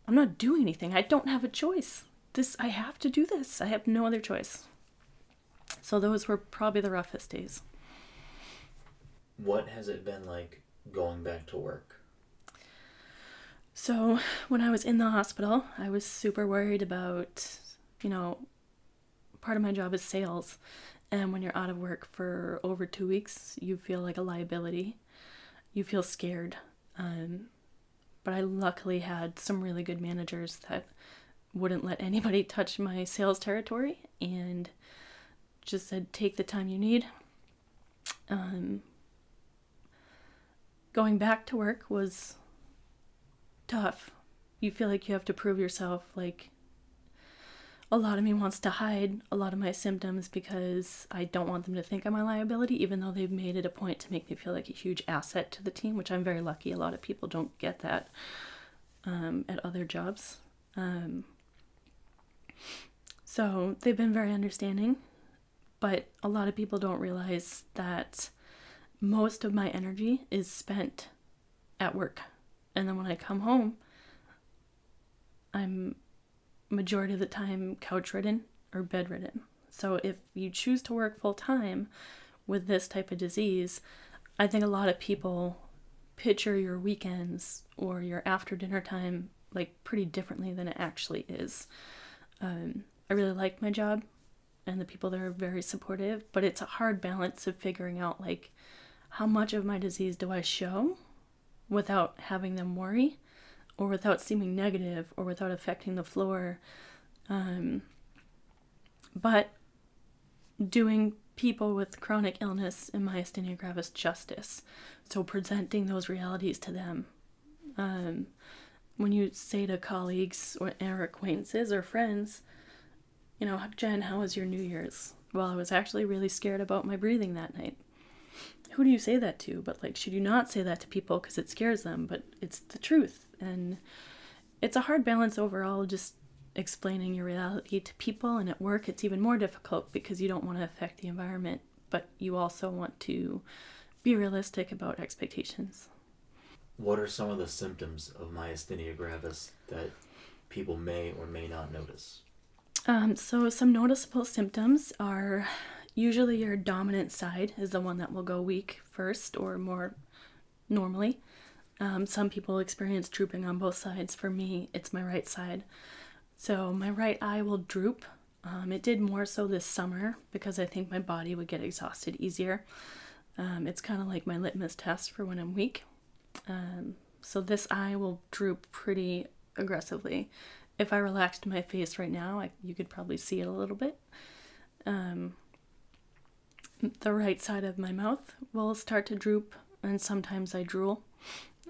I'm not doing anything. I don't have a choice. I have to do this. I have no other choice. So those were probably the roughest days. What has it been like going back to work? So when I was in the hospital, I was super worried about, you know, part of my job is sales. And when you're out of work for over 2 weeks, you feel like a liability. You feel scared. But I luckily had some really good managers that wouldn't let anybody touch my sales territory and just said, take the time you need. Going back to work was tough. You feel like you have to prove yourself. Like, a lot of me wants to hide a lot of my symptoms because I don't want them to think I'm a liability, even though they've made it a point to make me feel like a huge asset to the team, which I'm very lucky. A lot of people don't get that at other jobs. So they've been very understanding, but a lot of people don't realize that most of my energy is spent at work. And then when I come home, I'm majority of the time couch-ridden or bedridden. So if you choose to work full-time with this type of disease, I think a lot of people picture your weekends or your after-dinner time like pretty differently than it actually is. I really like my job and the people there are very supportive, but it's a hard balance of figuring out like how much of my disease do I show without having them worry, or without seeming negative, or without affecting the floor. But doing people with chronic illness and myasthenia gravis justice. So presenting those realities to them. When you say to colleagues or acquaintances or friends, you know, Jen, how was your New Year's? Well, I was actually really scared about my breathing that night. Who do you say that to? But like, should you not say that to people because it scares them? But it's the truth. And it's a hard balance overall, just explaining your reality to people. And at work, it's even more difficult because you don't want to affect the environment, but you also want to be realistic about expectations. What are some of the symptoms of myasthenia gravis that people may or may not notice? So some noticeable symptoms are usually your dominant side is the one that will go weak first or more normally. Some people experience drooping on both sides. For me, it's my right side. So my right eye will droop. It did more so this summer because I think my body would get exhausted easier. It's kind of like my litmus test for when I'm weak. So this eye will droop pretty aggressively. If I relaxed my face right now, you could probably see it a little bit. The right side of my mouth will start to droop, and sometimes I drool.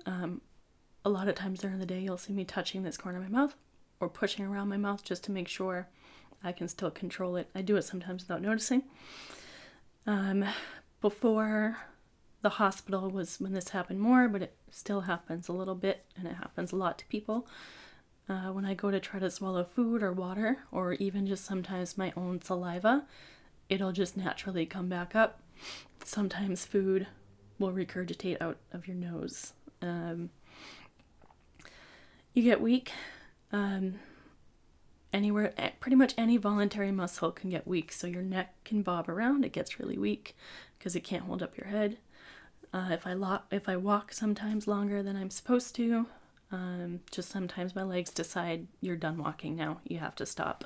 A lot of times during the day, you'll see me touching this corner of my mouth or pushing around my mouth just to make sure I can still control it. I do it sometimes without noticing. Before the hospital was when this happened more, but it still happens a little bit, and it happens a lot to people. When I go to try to swallow food or water, or even just sometimes my own saliva, it'll just naturally come back up. Sometimes food will regurgitate out of your nose. You get weak. Anywhere, pretty much any voluntary muscle can get weak. So your neck can bob around. It gets really weak because it can't hold up your head. If I walk sometimes longer than I'm supposed to, just sometimes my legs decide you're done walking now. You have to stop.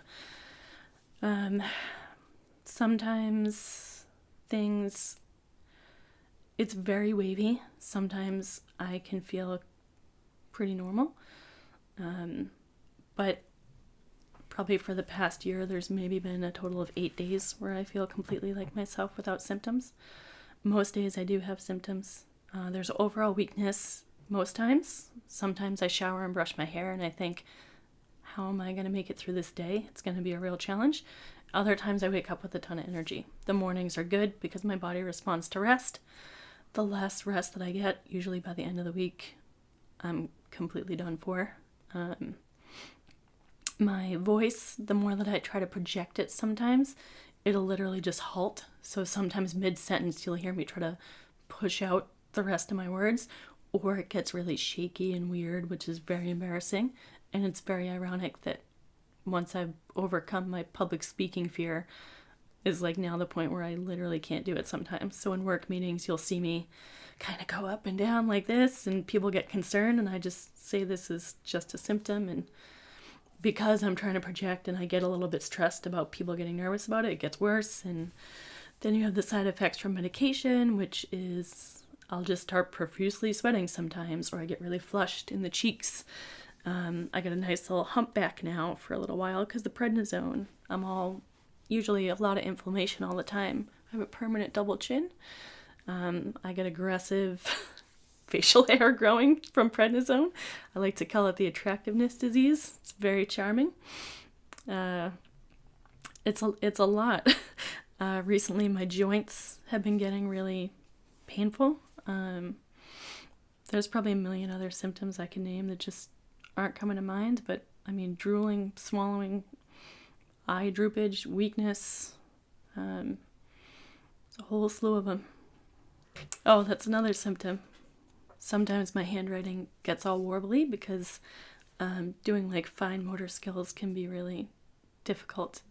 Sometimes it's very wavy. Sometimes I can feel pretty normal. But probably for the past year, there's maybe been a total of 8 days where I feel completely like myself without symptoms. Most days I do have symptoms. There's overall weakness most times. Sometimes I shower and brush my hair and I think, how am I going to make it through this day? It's going to be a real challenge. Other times I wake up with a ton of energy. The mornings are good because my body responds to rest. The less rest that I get, usually by the end of the week, I'm completely done for. My voice, the more that I try to project it sometimes, it'll literally just halt. So sometimes mid-sentence you'll hear me try to push out the rest of my words, or it gets really shaky and weird, which is very embarrassing. And it's very ironic that once I've overcome my public speaking fear, is like now the point where I literally can't do it sometimes. So in work meetings, you'll see me kind of go up and down like this, and people get concerned, and I just say this is just a symptom. And because I'm trying to project and I get a little bit stressed about people getting nervous about it, it gets worse. And then you have the side effects from medication, which is I'll just start profusely sweating sometimes, or I get really flushed in the cheeks. I got a nice little humpback now for a little while because the prednisone. Usually a lot of inflammation all the time. I have a permanent double chin. I get aggressive facial hair growing from prednisone. I like to call it the attractiveness disease. It's very charming. It's a lot. Recently my joints have been getting really painful. There's probably a million other symptoms I can name that just aren't coming to mind, but I mean, drooling, swallowing, eye droopage, weakness, a whole slew of them. Oh, that's another symptom. Sometimes my handwriting gets all warbly because doing like fine motor skills can be really difficult.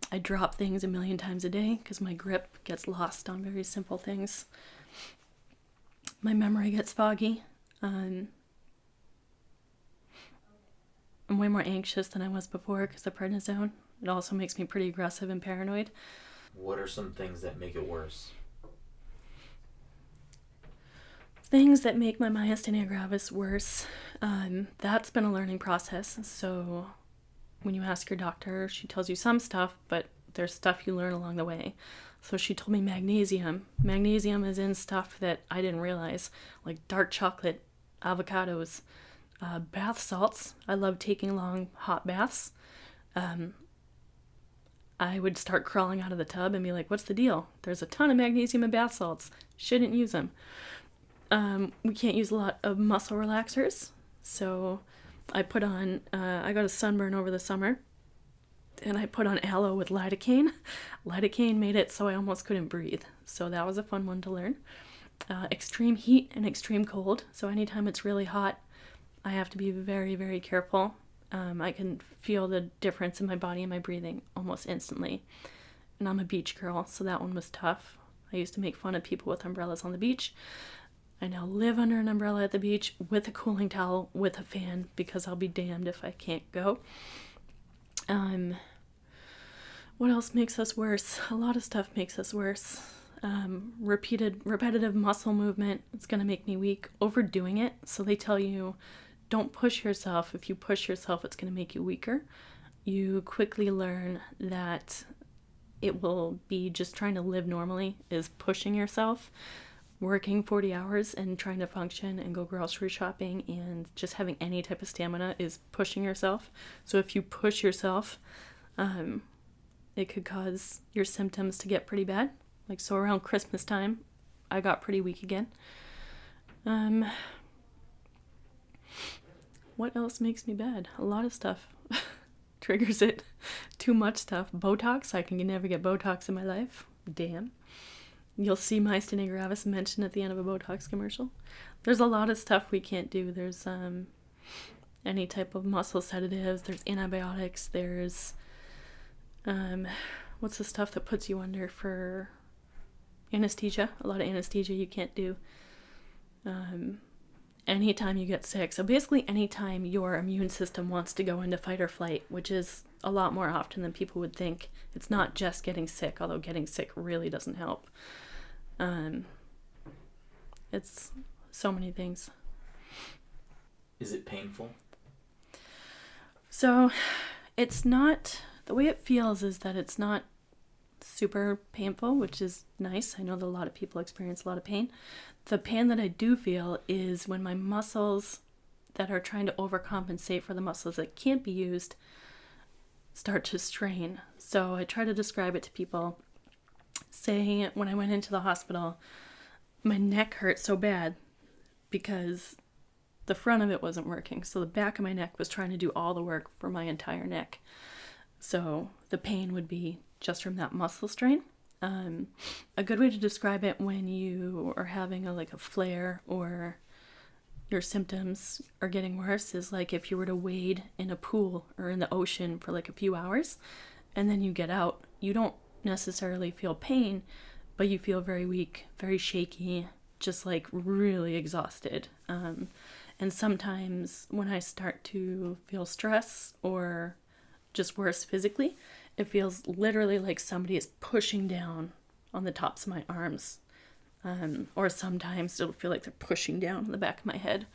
I drop things a million times a day because my grip gets lost on very simple things. My memory gets foggy. I'm way more anxious than I was before because of prednisone. It also makes me pretty aggressive and paranoid. What are some things that make it worse? Things that make my myasthenia gravis worse. That's been a learning process. So when you ask your doctor, she tells you some stuff, but there's stuff you learn along the way. So she told me magnesium. Magnesium is in stuff that I didn't realize, like dark chocolate, avocados, bath salts. I love taking long hot baths. I would start crawling out of the tub and be like, what's the deal? There's a ton of magnesium in bath salts. Shouldn't use them. We can't use a lot of muscle relaxers. So I got a sunburn over the summer, and I put on aloe with lidocaine. Lidocaine made it so I almost couldn't breathe. So that was a fun one to learn. Extreme heat and extreme cold. So anytime it's really hot, I have to be very, very careful. I can feel the difference in my body and my breathing almost instantly. And I'm a beach girl, so that one was tough. I used to make fun of people with umbrellas on the beach. I now live under an umbrella at the beach with a cooling towel, with a fan, because I'll be damned if I can't go. What else makes us worse? A lot of stuff makes us worse. Repetitive muscle movement, it's going to make me weak. Overdoing it, so they tell you, don't push yourself. If you push yourself, it's going to make you weaker. You quickly learn that it will be just trying to live normally is pushing yourself. Working 40 hours and trying to function and go grocery shopping and just having any type of stamina is pushing yourself. So if you push yourself, it could cause your symptoms to get pretty bad. Like, so around Christmas time, I got pretty weak again. What else makes me bad? A lot of stuff triggers it. Too much stuff. Botox. I can never get Botox in my life. Damn. You'll see myasthenia gravis mentioned at the end of a Botox commercial. There's a lot of stuff we can't do. There's any type of muscle sedatives. There's antibiotics. There's what's the stuff that puts you under for anesthesia? A lot of anesthesia you can't do. Anytime you get sick. So basically anytime your immune system wants to go into fight or flight, which is a lot more often than people would think. It's not just getting sick, although getting sick really doesn't help. It's so many things. Is it painful? So it's not, the way it feels is that it's not super painful, which is nice. I know that a lot of people experience a lot of pain. The pain that I do feel is when my muscles that are trying to overcompensate for the muscles that can't be used start to strain. So I try to describe it to people. Say when I went into the hospital, my neck hurt so bad because the front of it wasn't working. So the back of my neck was trying to do all the work for my entire neck. So the pain would be just from that muscle strain. A good way to describe it when you are having a flare or your symptoms are getting worse is like if you were to wade in a pool or in the ocean for like a few hours and then you get out, you don't necessarily feel pain, but you feel very weak, very shaky, just like really exhausted. And sometimes when I start to feel stress or just worse physically, it feels literally like somebody is pushing down on the tops of my arms. Or sometimes it'll feel like they're pushing down on the back of my head.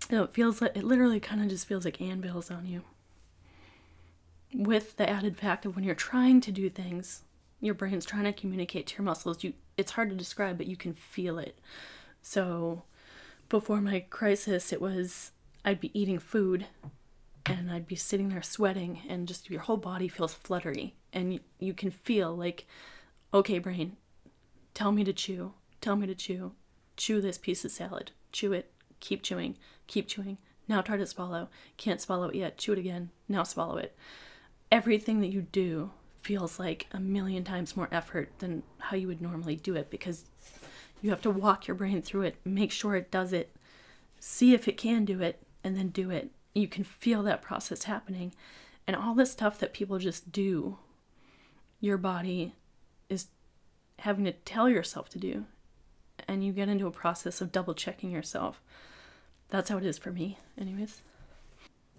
It literally kind of just feels like anvils on you. With the added fact of when you're trying to do things, your brain's trying to communicate to your muscles. It's hard to describe, but you can feel it. So before my crisis, it was I'd be eating food and I'd be sitting there sweating and just your whole body feels fluttery. And you can feel like, okay, brain, tell me to chew. Tell me to chew. Chew this piece of salad. Chew it. Keep chewing. Keep chewing. Now try to swallow. Can't swallow it yet. Chew it again. Now swallow it. Everything that you do feels like a million times more effort than how you would normally do it because you have to walk your brain through it, make sure it does it, see if it can do it, and then do it. You can feel that process happening. And all the stuff that people just do, your body is having to tell yourself to do. And you get into a process of double checking yourself. That's how it is for me, anyways.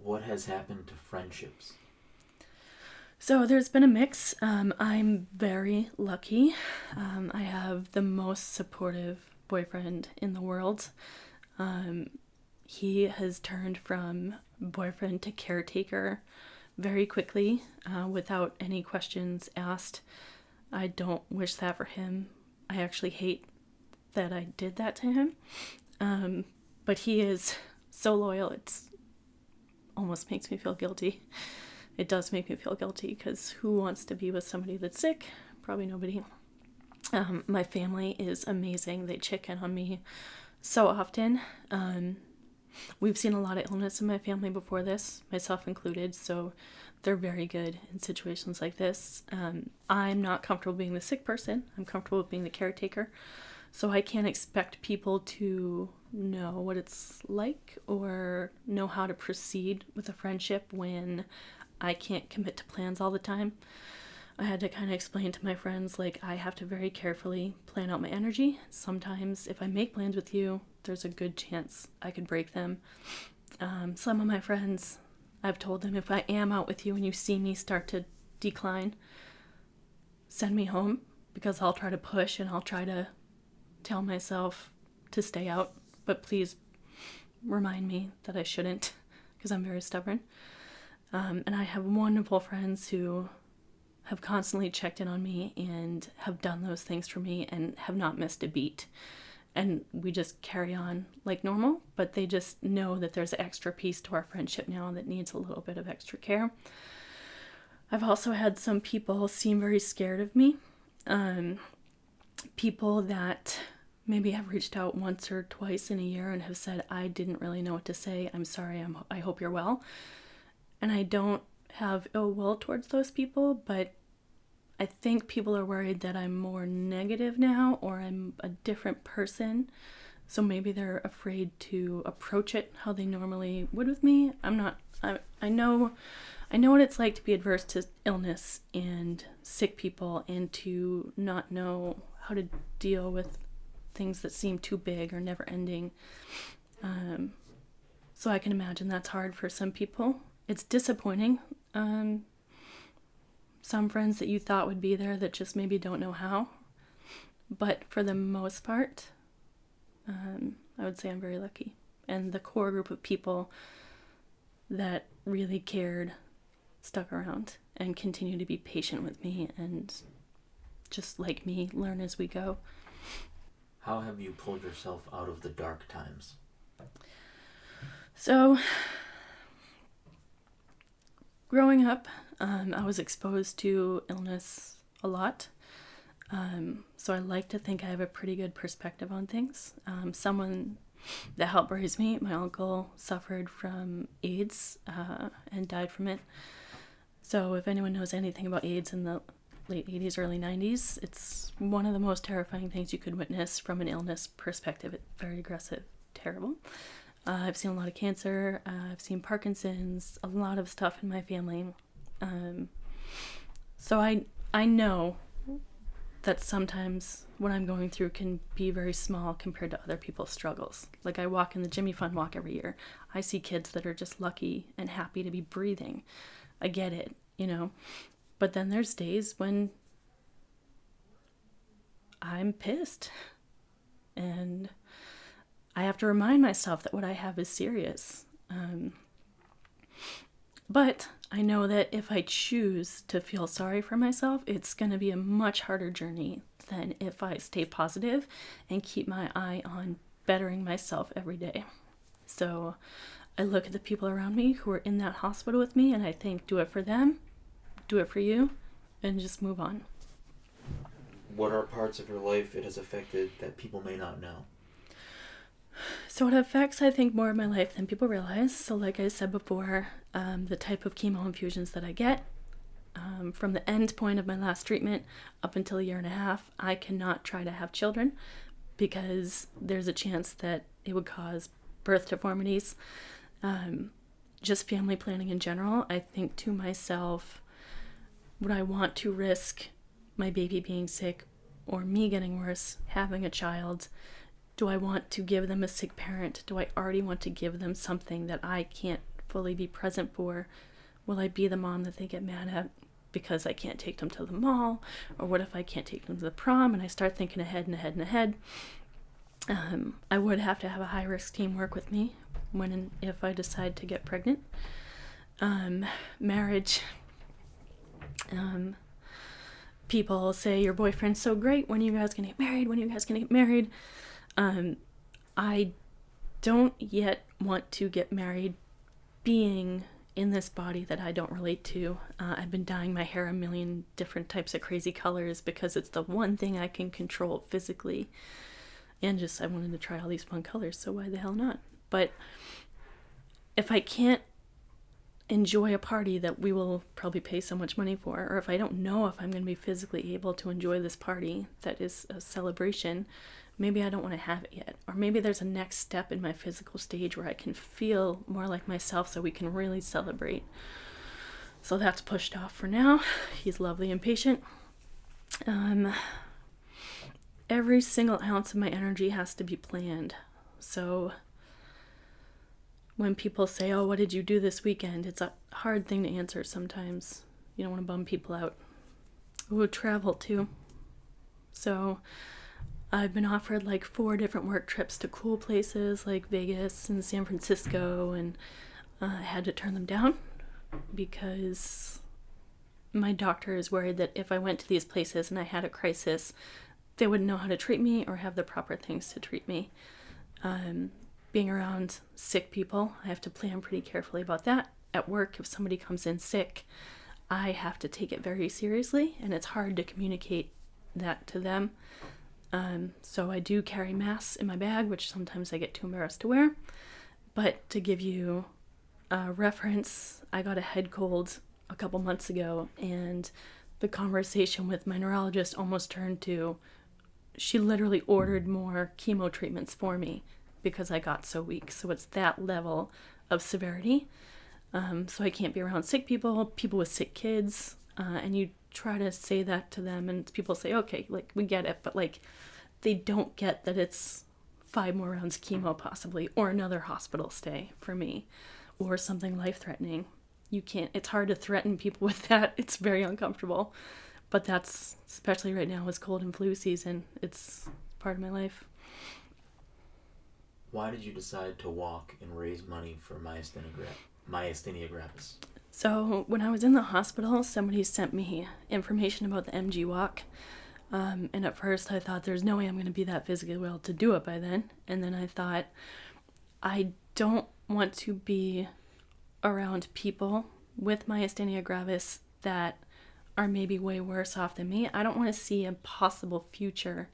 What has happened to friendships? So there's been a mix. I'm very lucky. I have the most supportive boyfriend in the world. He has turned from boyfriend to caretaker very quickly, without any questions asked. I don't wish that for him. I actually hate that I did that to him. But he is so loyal, it's almost makes me feel guilty. It does make me feel guilty because who wants to be with somebody that's sick? Probably nobody. My family is amazing. They check in on me so often. We've seen a lot of illness in my family before this, myself included, so they're very good in situations like this. I'm not comfortable being the sick person. I'm comfortable with being the caretaker. So I can't expect people to know what it's like or know how to proceed with a friendship when I can't commit to plans all the time. I had to kind of explain to my friends, like, I have to very carefully plan out my energy. Sometimes if I make plans with you, there's a good chance I could break them. Some of my friends, I've told them if I am out with you and you see me start to decline, send me home because I'll try to push and I'll try to tell myself to stay out. But please remind me that I shouldn't because I'm very stubborn. And I have wonderful friends who have constantly checked in on me and have done those things for me and have not missed a beat. And we just carry on like normal, but they just know that there's an extra piece to our friendship now that needs a little bit of extra care. I've also had some people seem very scared of me. People that maybe have reached out once or twice in a year and have said, I didn't really know what to say. I'm sorry. I hope you're well. And I don't have ill will towards those people, but I think people are worried that I'm more negative now or I'm a different person. So maybe they're afraid to approach it how they normally would with me. I'm not. I know what it's like to be adverse to illness and sick people and to not know how to deal with things that seem too big or never ending. So I can imagine that's hard for some people. It's disappointing. Some friends that you thought would be there that just maybe don't know how. But for the most part, I would say I'm very lucky. And the core group of people that really cared stuck around. and continue to be patient with me and just like me, learn as we go. How have you pulled yourself out of the dark times? So, growing up, I was exposed to illness a lot. So I like to think I have a pretty good perspective on things. Someone that helped raise me, my uncle, suffered from AIDS and died from it. So if anyone knows anything about AIDS in the late 80s, early 90s, it's one of the most terrifying things you could witness from an illness perspective. It's very aggressive, terrible. I've seen a lot of cancer. I've seen Parkinson's, a lot of stuff in my family. So I know that sometimes what I'm going through can be very small compared to other people's struggles. Like I walk in the Jimmy Fund walk every year. I see kids that are just lucky and happy to be breathing. I get it, you know. But then there's days when I'm pissed. And I have to remind myself that what I have is serious. But I know that if I choose to feel sorry for myself, it's going to be a much harder journey than if I stay positive and keep my eye on bettering myself every day. So I look at the people around me who are in that hospital with me and I think, do it for them, do it for you, and just move on. What are parts of your life it has affected that people may not know? So it affects, I think, more of my life than people realize. So like I said before, the type of chemo infusions that I get, from the end point of my last treatment up until a year and a half, I cannot try to have children because there's a chance that it would cause birth deformities. Just family planning in general, I think to myself, would I want to risk my baby being sick or me getting worse, having a child? Do I want to give them a sick parent? Do I already want to give them something that I can't fully be present for? Will I be the mom that they get mad at because I can't take them to the mall? Or what if I can't take them to the prom? And I start thinking ahead and ahead and ahead. I would have to have a high-risk team work with me when and if I decide to get pregnant. Marriage. People say your boyfriend's so great. When are you guys gonna get married? When are you guys gonna get married? I don't yet want to get married being in this body that I don't relate to. I've been dyeing my hair a million different types of crazy colors because it's the one thing I can control physically. And just, I wanted to try all these fun colors, so why the hell not? But if I can't enjoy a party that we will probably pay so much money for, or if I don't know if I'm going to be physically able to enjoy this party that is a celebration, maybe I don't want to have it yet. Or maybe there's a next step in my physical stage where I can feel more like myself so we can really celebrate. So that's pushed off for now. He's lovely and patient. Every single ounce of my energy has to be planned. So when people say, oh, what did you do this weekend? It's a hard thing to answer sometimes. You don't want to bum people out. Ooh, travel too. So I've been offered like 4 different work trips to cool places like Vegas and San Francisco, and I had to turn them down because my doctor is worried that if I went to these places and I had a crisis, they wouldn't know how to treat me or have the proper things to treat me. Being around sick people, I have to plan pretty carefully about that. At work, if somebody comes in sick, I have to take it very seriously, and it's hard to communicate that to them. So I do carry masks in my bag, which sometimes I get too embarrassed to wear. But to give you a reference, I got a head cold a couple months ago, and the conversation with my neurologist almost turned to, she literally ordered more chemo treatments for me because I got so weak. So it's that level of severity. So I can't be around sick people, people with sick kids, and you try to say that to them, and people say, okay, like, we get it, but like, they don't get that it's 5 more rounds of chemo possibly, or another hospital stay for me, or something life-threatening. You can't, it's hard to threaten people with that. It's very uncomfortable, but that's, especially right now, it's cold and flu season, it's part of my life. Why did you decide to walk and raise money for Myasthenia Gravis? So when I was in the hospital, somebody sent me information about the MG walk. And at first I thought there's no way I'm going to be that physically well to do it by then. And then I thought, I don't want to be around people with myasthenia gravis that are maybe way worse off than me. I don't want to see a possible future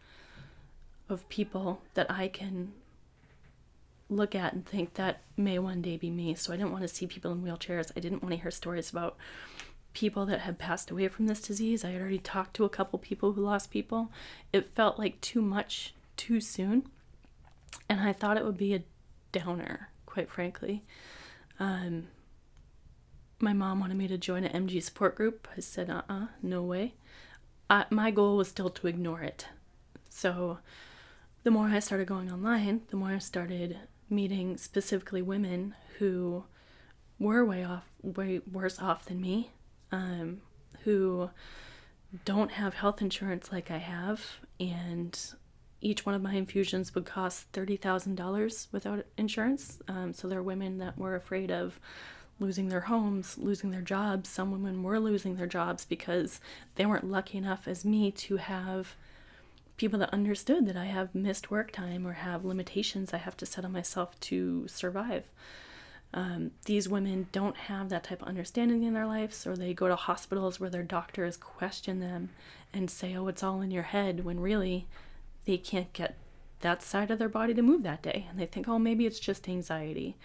of people that I can look at and think that may one day be me. So I didn't want to see people in wheelchairs. I didn't want to hear stories about people that had passed away from this disease. I had already talked to a couple people who lost people. It felt like too much too soon. And I thought it would be a downer, quite frankly. My mom wanted me to join an MG support group. I said, no way. My goal was still to ignore it. So the more I started going online, the more I started meeting specifically women who were way worse off than me, who don't have health insurance like I have, and each one of my infusions would cost $30,000 without insurance. So there are women that were afraid of losing their homes, losing their jobs. Some women were losing their jobs because they weren't lucky enough as me to have people that understood that I have missed work time or have limitations I have to set on myself to survive. These women don't have that type of understanding in their lives, or they go to hospitals where their doctors question them and say, oh, it's all in your head, when really they can't get that side of their body to move that day. And they think, oh, maybe it's just anxiety.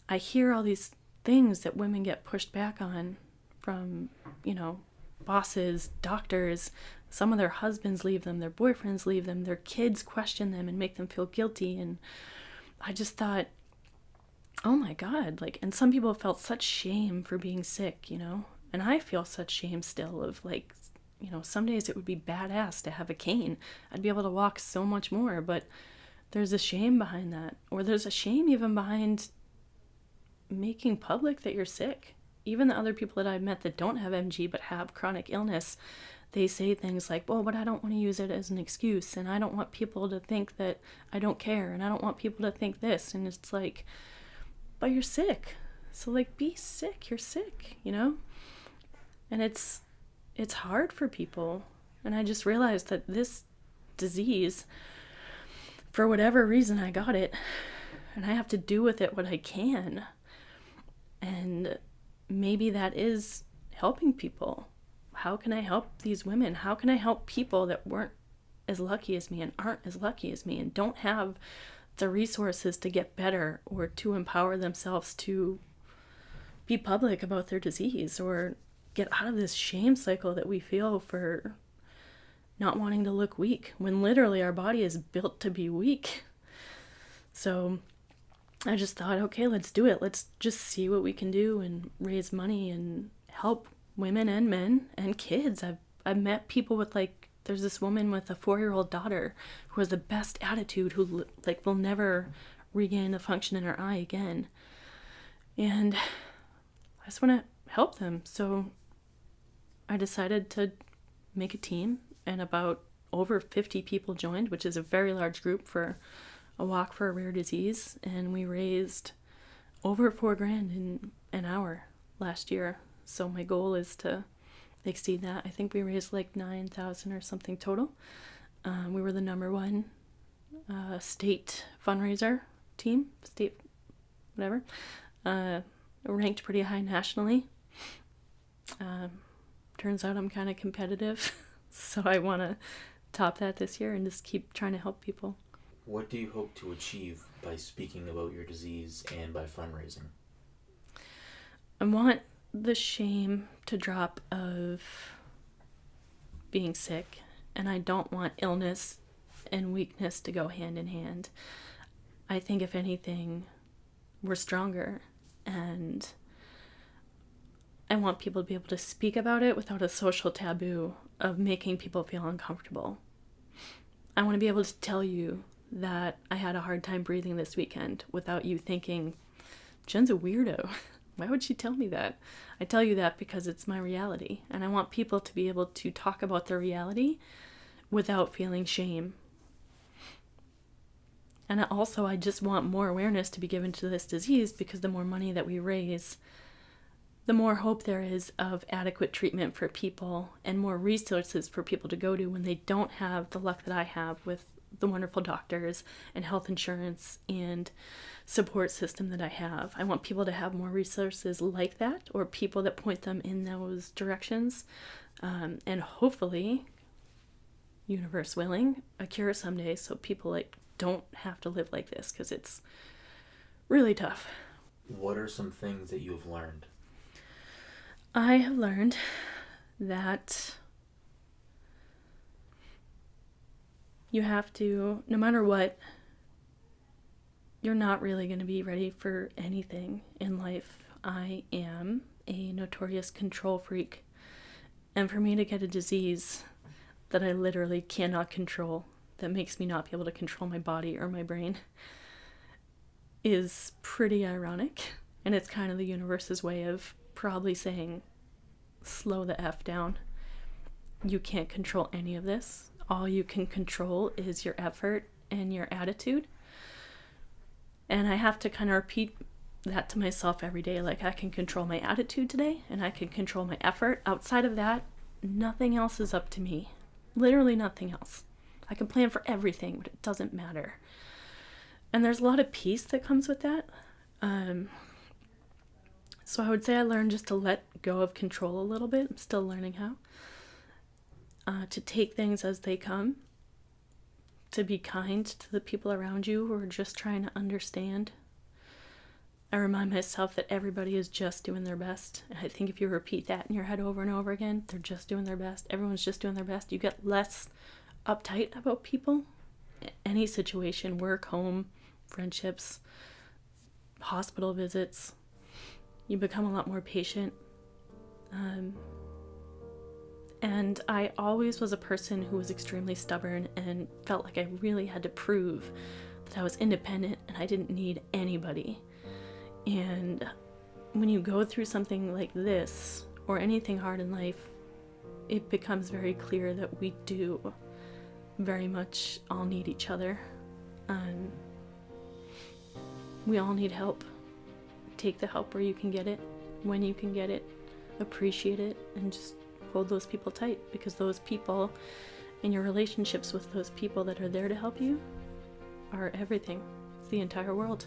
I hear all these things that women get pushed back on from, bosses, doctors. Some of their husbands leave them, their boyfriends leave them, their kids question them and make them feel guilty. And I just thought, oh my God, and some people felt such shame for being sick, and I feel such shame still of some days it would be badass to have a cane. I'd be able to walk so much more, but there's a shame behind that. Or there's a shame even behind making public that you're sick. Even the other people that I've met that don't have MG but have chronic illness, they say things like, well, but I don't want to use it as an excuse, and I don't want people to think that I don't care, and I don't want people to think this. And it's like, but you're sick. So be sick. You're sick, And it's hard for people. And I just realized that this disease, for whatever reason I got it, and I have to do with it what I can. And maybe that is helping people. How can I help these women? How can I help people that weren't as lucky as me and aren't as lucky as me and don't have the resources to get better or to empower themselves to be public about their disease or get out of this shame cycle that we feel for not wanting to look weak when literally our body is built to be weak. So I just thought, okay, let's do it. Let's just see what we can do and raise money and help women and men and kids. I've met people with there's this woman with a 4-year-old daughter who has the best attitude, who will never regain the function in her eye again. And I just want to help them. So I decided to make a team, and about over 50 people joined, which is a very large group for a walk for a rare disease. And we raised over $4,000 in an hour last year. So my goal is to exceed that. I think we raised $9,000 or something total. We were the number one state fundraiser team, state whatever. Ranked pretty high nationally. Turns out I'm kind of competitive, so I want to top that this year and just keep trying to help people. What do you hope to achieve by speaking about your disease and by fundraising? I want the shame to drop of being sick, and I don't want illness and weakness to go hand in hand. I think if anything, we're stronger, and I want people to be able to speak about it without a social taboo of making people feel uncomfortable. I want to be able to tell you that I had a hard time breathing this weekend without you thinking, Jen's a weirdo. Why would she tell me that? I tell you that because it's my reality, and I want people to be able to talk about their reality without feeling shame. And I just want more awareness to be given to this disease, because the more money that we raise, the more hope there is of adequate treatment for people and more resources for people to go to when they don't have the luck that I have with the wonderful doctors and health insurance and support system that I have. I want people to have more resources like that, or people that point them in those directions, and hopefully, universe willing, a cure someday so people like don't have to live like this, because it's really tough. What are some things that you've learned? I have learned that you have to, no matter what, you're not really going to be ready for anything in life. I am a notorious control freak. And for me to get a disease that I literally cannot control, that makes me not be able to control my body or my brain, is pretty ironic. And it's kind of the universe's way of probably saying, slow the F down. You can't control any of this. All you can control is your effort and your attitude. And I have to kind of repeat that to myself every day. Like, I can control my attitude today and I can control my effort. Outside of that, nothing else is up to me. Literally nothing else. I can plan for everything, but it doesn't matter. And there's a lot of peace that comes with that. So I would say I learned just to let go of control a little bit. I'm still learning how. To take things as they come. To be kind to the people around you who are just trying to understand. I remind myself that everybody is just doing their best. And I think if you repeat that in your head over and over again, they're just doing their best. Everyone's just doing their best. You get less uptight about people. Any situation, work, home, friendships, hospital visits. You become a lot more patient. And I always was a person who was extremely stubborn and felt like I really had to prove that I was independent and I didn't need anybody. And when you go through something like this, or anything hard in life, it becomes very clear that we do very much all need each other. We all need help. Take the help where you can get it, when you can get it, appreciate it, and just hold those people tight, because those people and your relationships with those people that are there to help you are everything. It's the entire world.